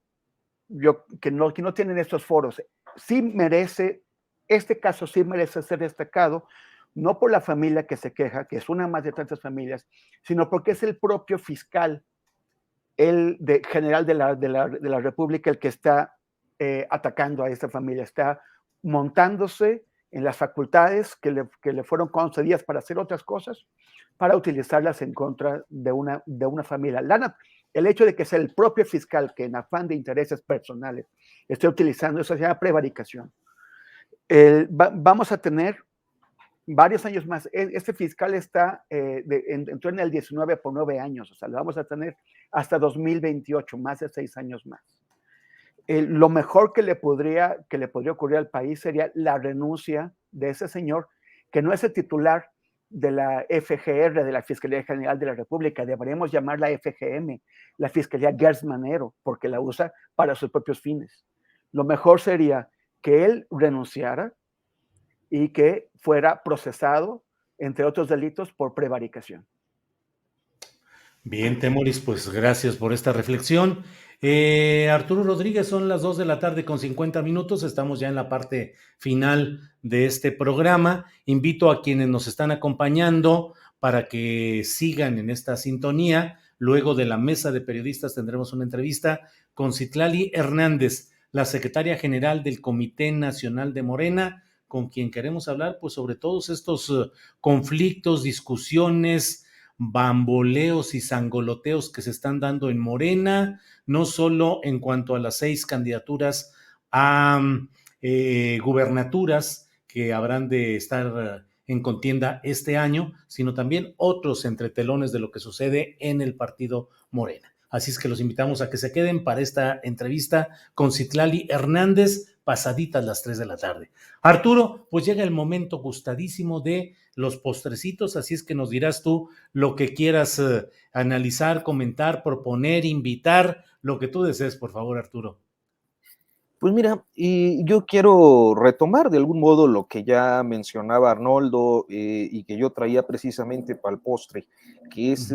no tienen estos foros. Sí merece, este caso sí merece ser destacado, no por la familia que se queja, que es una más de tantas familias, sino porque es el propio fiscal, el general de la República, el que está atacando a esta familia, está montándose en las facultades que le fueron concedidas para hacer otras cosas, para utilizarlas en contra de una familia. El hecho de que sea el propio fiscal que en afán de intereses personales esté utilizando eso se llama prevaricación. Vamos a tener varios años más. Este fiscal entró en el 19 por 9 años, o sea, lo vamos a tener hasta 2028, más de 6 años más. Lo mejor que le podría ocurrir al país sería la renuncia de ese señor, que no es el titular de la FGR, de la Fiscalía General de la República, deberíamos llamarla FGM, la Fiscalía Gers Manero, porque la usa para sus propios fines. Lo mejor sería que él renunciara y que fuera procesado, entre otros delitos, por prevaricación. Bien, Temoris, pues gracias por esta reflexión. Arturo Rodríguez, son las 2 de la tarde con 50 minutos, estamos ya en la parte final de este programa. Invito a quienes nos están acompañando para que sigan en esta sintonía. Luego de la mesa de periodistas tendremos una entrevista con Citlali Hernández, la secretaria general del Comité Nacional de Morena, con quien queremos hablar pues sobre todos estos conflictos, discusiones, bamboleos y sangoloteos que se están dando en Morena, no solo en cuanto a las 6 candidaturas a gubernaturas que habrán de estar en contienda este año, sino también otros entretelones de lo que sucede en el partido Morena. Así es que los invitamos a que se queden para esta entrevista con Citlali Hernández, pasaditas las 3 de la tarde. Arturo, pues llega el momento gustadísimo de los postrecitos, así es que nos dirás tú lo que quieras analizar, comentar, proponer, invitar, lo que tú desees, por favor, Arturo. Pues mira, yo quiero retomar de algún modo lo que ya mencionaba Arnoldo y que yo traía precisamente para el postre, que es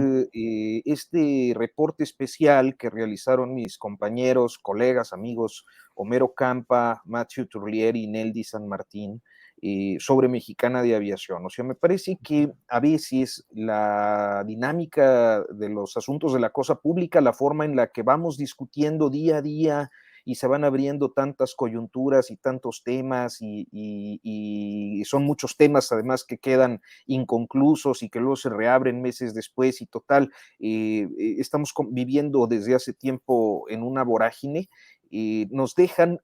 este reporte especial que realizaron mis compañeros, colegas, amigos, Homero Campa, Matthew Turlieri y Neldy San Martín, sobre Mexicana de Aviación. O sea, me parece que a veces la dinámica de los asuntos de la cosa pública, la forma en la que vamos discutiendo día a día, y se van abriendo tantas coyunturas y tantos temas y son muchos temas además que quedan inconclusos y que luego se reabren meses después y total, estamos viviendo desde hace tiempo en una vorágine, nos dejan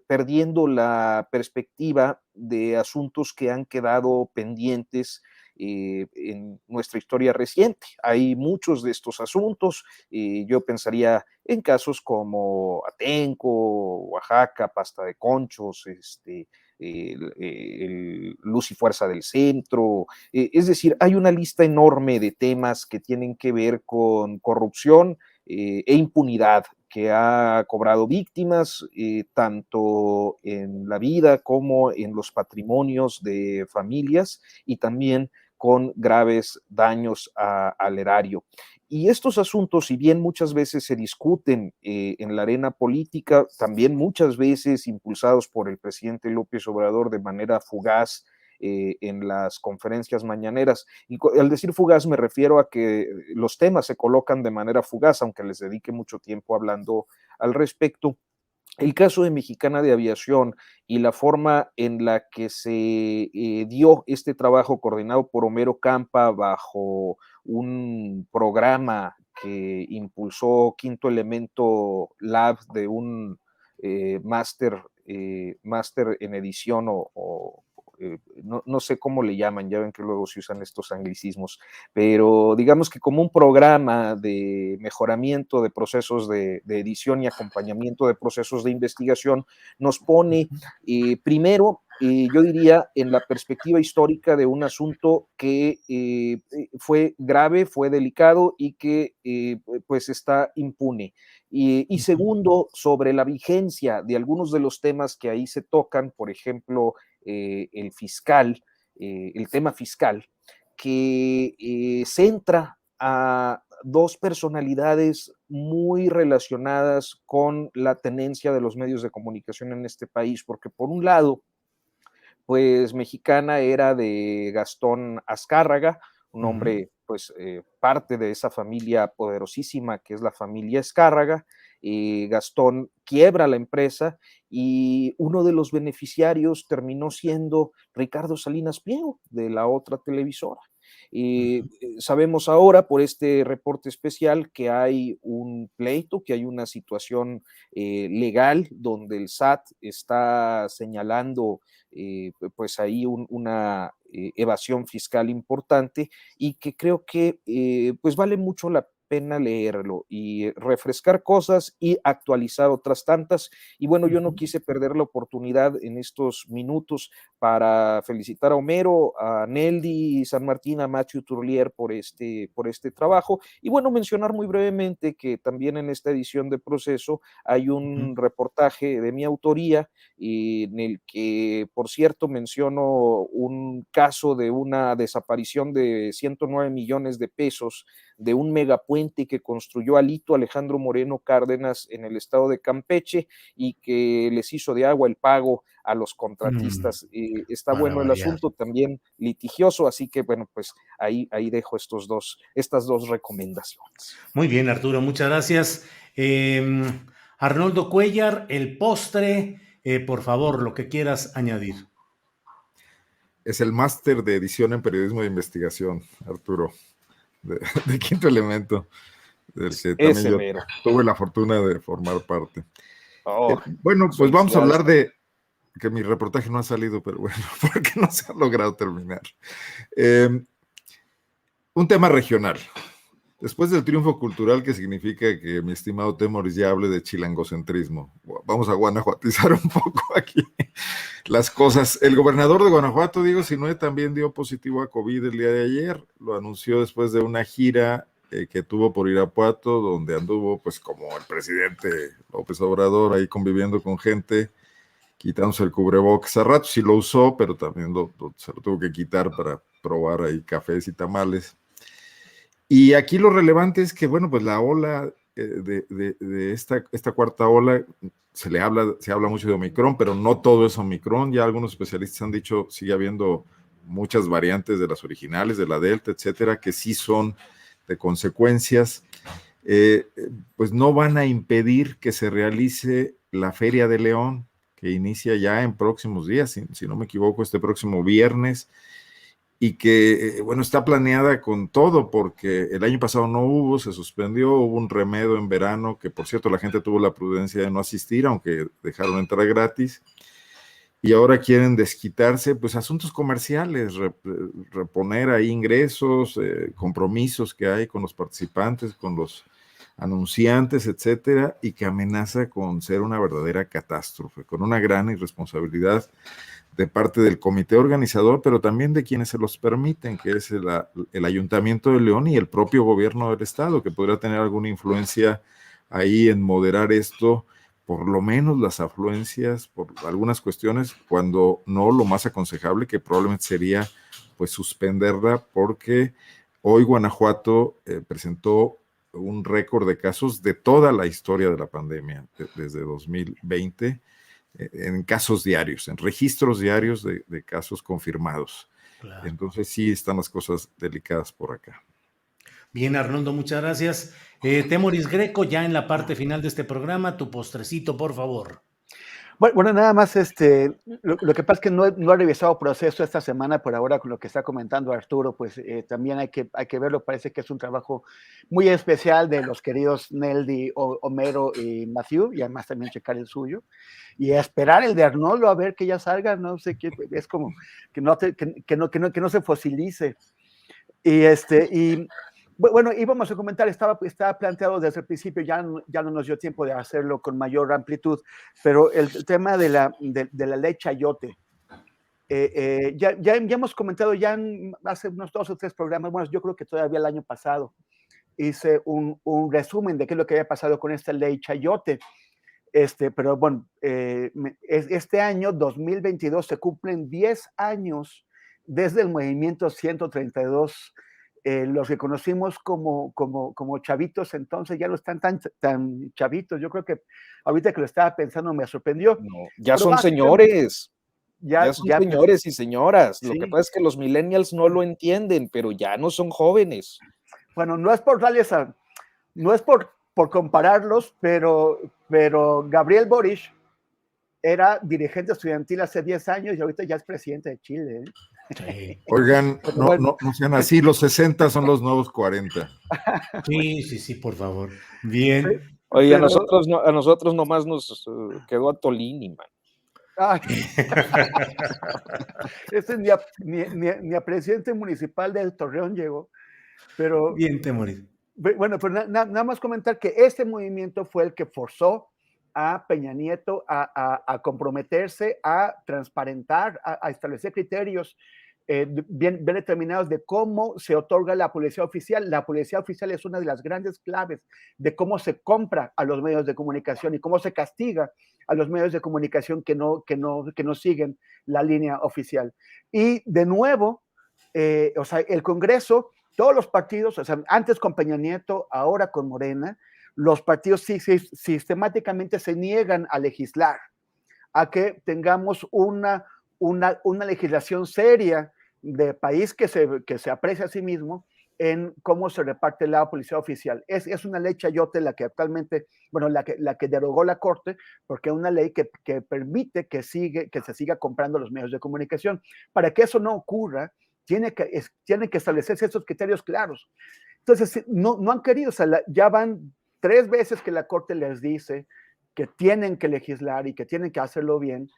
perdiendo la perspectiva de asuntos que han quedado pendientes en nuestra historia reciente. Hay muchos de estos asuntos, yo pensaría en casos como Atenco, Oaxaca, Pasta de Conchos, el Luz y Fuerza del Centro, es decir, hay una lista enorme de temas que tienen que ver con corrupción e impunidad que ha cobrado víctimas tanto en la vida como en los patrimonios de familias y también con graves daños al erario. Y estos asuntos, si bien muchas veces se discuten en la arena política, también muchas veces impulsados por el presidente López Obrador de manera fugaz en las conferencias mañaneras. Y al decir fugaz me refiero a que los temas se colocan de manera fugaz, aunque les dedique mucho tiempo hablando al respecto. El caso de Mexicana de Aviación y la forma en la que se dio este trabajo coordinado por Homero Campa bajo un programa que impulsó Quinto Elemento Lab de un máster en edición no sé cómo le llaman, ya ven que luego se usan estos anglicismos, pero digamos que como un programa de mejoramiento de procesos de edición y acompañamiento de procesos de investigación, nos pone primero, yo diría, en la perspectiva histórica de un asunto que fue grave, fue delicado y que pues está impune. Y segundo, sobre la vigencia de algunos de los temas que ahí se tocan, por ejemplo, el tema fiscal, que centra a dos personalidades muy relacionadas con la tenencia de los medios de comunicación en este país, porque por un lado, pues Mexicana era de Gastón Azcárraga, un hombre, pues parte de esa familia poderosísima que es la familia Azcárraga. Gastón quiebra la empresa y uno de los beneficiarios terminó siendo Ricardo Salinas Pliego, de la otra televisora. Sabemos ahora por este reporte especial que hay un pleito, que hay una situación legal donde el SAT está señalando pues ahí una evasión fiscal importante y que creo que pues vale mucho la pena leerlo y refrescar cosas y actualizar otras tantas. Y bueno, yo no quise perder la oportunidad en estos minutos para felicitar a Homero, a Neldy San Martín, a Matthew Turlier por este trabajo. Y bueno, mencionar muy brevemente que también en esta edición de Proceso hay un reportaje de mi autoría en el que, por cierto, menciono un caso de una desaparición de 109 millones de pesos de un megapuente que construyó Alito Alejandro Moreno Cárdenas en el estado de Campeche y que les hizo de agua el pago a los contratistas. Está bueno el asunto, también litigioso, así que bueno, pues ahí dejo estas dos recomendaciones. Muy bien, Arturo, muchas gracias. Arnoldo Cuellar, el postre, por favor, lo que quieras añadir. Es el máster de edición en periodismo de investigación, Arturo, de Quinto Elemento, del que también yo tuve la fortuna de formar parte. Bueno, pues vamos a hablar de que mi reportaje no ha salido, pero bueno, porque no se ha logrado terminar. Un tema regional. Después del triunfo cultural que significa que mi estimado Temoris ya hable de chilangocentrismo, vamos a guanajuatizar un poco aquí las cosas. El gobernador de Guanajuato, Diego Sinue, también dio positivo a COVID el día de ayer. Lo anunció después de una gira que tuvo por Irapuato, donde anduvo pues como el presidente López Obrador ahí conviviendo con gente, quitándose el cubrebocas. A rato sí lo usó, pero también se lo tuvo que quitar para probar ahí cafés y tamales. Y aquí lo relevante es que, bueno, pues la ola de esta cuarta ola, se habla mucho de Omicron, pero no todo es Omicron. Ya algunos especialistas han dicho, sigue habiendo muchas variantes de las originales, de la Delta, etcétera, que sí son de consecuencias. Pues no van a impedir que se realice la Feria de León, que inicia ya en próximos días, si no me equivoco, este próximo viernes. y que, bueno, está planeada con todo, porque el año pasado no hubo, se suspendió, hubo un remedio en verano, que por cierto la gente tuvo la prudencia de no asistir, aunque dejaron entrar gratis, y ahora quieren desquitarse, pues asuntos comerciales, reponer ahí ingresos, compromisos que hay con los participantes, con los anunciantes, etcétera, y que amenaza con ser una verdadera catástrofe, con una gran irresponsabilidad de parte del comité organizador, pero también de quienes se los permiten, que es el Ayuntamiento de León y el propio gobierno del estado, que podrá tener alguna influencia ahí en moderar esto, por lo menos las afluencias, por algunas cuestiones, cuando no lo más aconsejable, que probablemente sería pues suspenderla, porque hoy Guanajuato presentó un récord de casos de toda la historia de la pandemia, desde 2020, en casos diarios, en registros diarios de casos confirmados. Claro. Entonces sí están las cosas delicadas por acá. Bien, Arnoldo, muchas gracias. Temoris Greco, ya en la parte final de este programa, tu postrecito, por favor. Bueno, nada más, lo que pasa es que no he revisado proceso esta semana, por ahora con lo que está comentando Arturo, pues también hay que verlo, parece que es un trabajo muy especial de los queridos Neldy, Homero y Matthew, y además también checar el suyo, y esperar el de Arnoldo a ver que ya salga, no sé qué, es como que no se fosilice. Y bueno, íbamos a comentar, estaba planteado desde el principio, ya no nos dio tiempo de hacerlo con mayor amplitud, pero el tema de la ley Chayote, ya hemos comentado hace unos 2 o 3 programas, bueno, yo creo que todavía el año pasado, hice un resumen de qué es lo que había pasado con esta ley Chayote, pero bueno, este año, 2022, se cumplen 10 años desde el movimiento 132. Los que conocimos como chavitos, entonces ya no están tan chavitos. Yo creo que ahorita que lo estaba pensando me sorprendió. No, ya son señores. Ya son señores y señoras. Sí. Lo que pasa es que los millennials no lo entienden, pero ya no son jóvenes. Bueno, no es por darles no es por compararlos, pero Gabriel Boric era dirigente estudiantil hace 10 años y ahorita ya es presidente de Chile. Sí. Oigan, no sean así, los 60 son los nuevos 40. Sí, por favor. Bien. Oye, a nosotros nomás nos quedó a Tolini, man. Ay. Ni a presidente municipal del Torreón llegó. Pero, bien, Temoris. Bueno, pues nada más comentar que este movimiento fue el que forzó a Peña Nieto a comprometerse, a transparentar, a establecer criterios bien determinados de cómo se otorga la policía oficial. La policía oficial es una de las grandes claves de cómo se compra a los medios de comunicación y cómo se castiga a los medios de comunicación que no siguen la línea oficial. Y de nuevo, o sea, el Congreso, todos los partidos, o sea, antes con Peña Nieto, ahora con Morena, los partidos sistemáticamente se niegan a legislar, a que tengamos una legislación seria de país que se aprecia a sí mismo en cómo se reparte la policía oficial. Es una ley Chayote la que actualmente, bueno, la que derogó la Corte, porque es una ley que permite que se siga comprando los medios de comunicación. Para que eso no ocurra, tienen que establecerse esos criterios claros. Entonces, no han querido, o sea, ya van 3 veces que la Corte les dice que tienen que legislar y que tienen que hacerlo bien,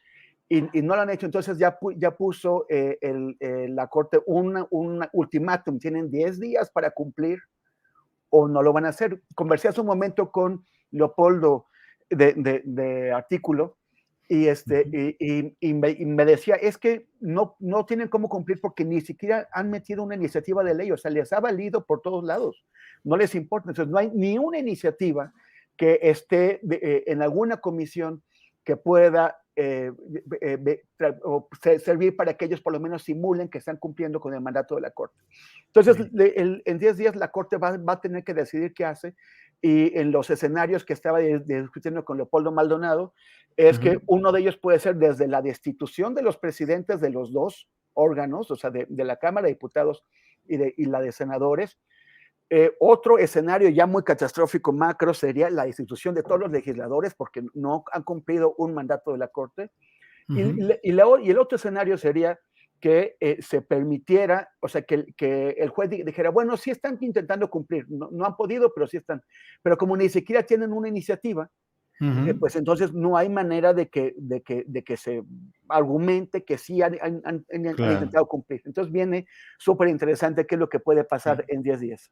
y no lo han hecho. Entonces ya puso la Corte un ultimátum, tienen 10 días para cumplir o no lo van a hacer. Conversé hace un momento con Leopoldo de Artículo, y me decía, es que no tienen cómo cumplir porque ni siquiera han metido una iniciativa de ley, o sea, les ha valido por todos lados, no les importa. Entonces no hay ni una iniciativa que esté en alguna comisión que pueda servir para que ellos por lo menos simulen que están cumpliendo con el mandato de la Corte. Entonces, en 10 días la Corte va a tener que decidir qué hace, y en los escenarios que estaba discutiendo con Leopoldo Maldonado, es que uno de ellos puede ser desde la destitución de los presidentes de los 2 órganos, o sea, de la Cámara de Diputados y la de Senadores. Otro escenario ya muy catastrófico macro sería la destitución de todos los legisladores porque no han cumplido un mandato de la Corte. Y el otro escenario sería que se permitiera, o sea, que el juez dijera, bueno, sí están intentando cumplir, no han podido, pero sí están. Pero como ni siquiera tienen una iniciativa, pues entonces no hay manera de que se argumente que sí han Claro. intentado cumplir. Entonces viene súper interesante qué es lo que puede pasar en 10 días.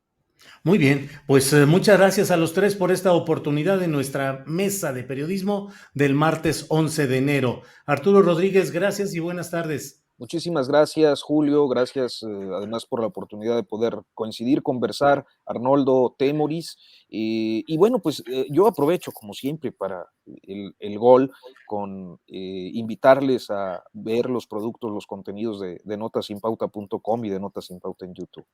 Muy bien, pues muchas gracias a los tres por esta oportunidad en nuestra mesa de periodismo del martes 11 de enero. Arturo Rodríguez, gracias y buenas tardes. Muchísimas gracias, Julio. Gracias además por la oportunidad de poder coincidir, conversar, Arnoldo, Temoris. Y bueno, pues yo aprovecho, como siempre, para el gol con invitarles a ver los productos, los contenidos de notasinpauta.com y de Notas Sin Pauta en YouTube.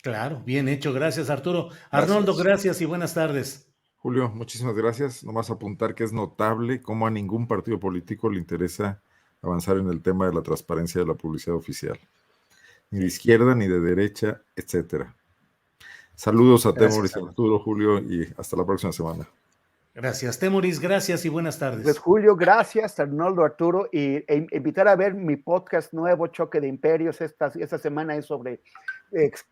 Claro, bien hecho. Gracias, Arturo. Gracias. Arnoldo, gracias y buenas tardes. Julio, muchísimas gracias. Nomás apuntar que es notable cómo a ningún partido político le interesa avanzar en el tema de la transparencia de la publicidad oficial. Ni de izquierda, ni de derecha, etcétera. Saludos a Temoris, Arturo, Julio, y hasta la próxima semana. Gracias, Temoris, gracias y buenas tardes. Pues Julio, gracias, Arnoldo, Arturo, e invitar a ver mi podcast nuevo, Choque de Imperios. Esta semana es sobre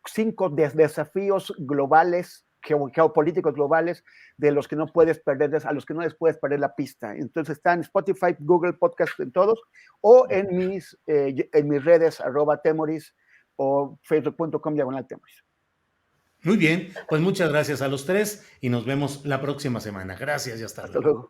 5 desafíos globales, geopolíticos globales, de los que no puedes perder, a los que no les puedes perder la pista. Entonces está en Spotify, Google Podcast, en todos, o en mis redes, @Temoris o facebook.com/Temoris. Muy bien, pues muchas gracias a los tres y nos vemos la próxima semana. Gracias y hasta luego.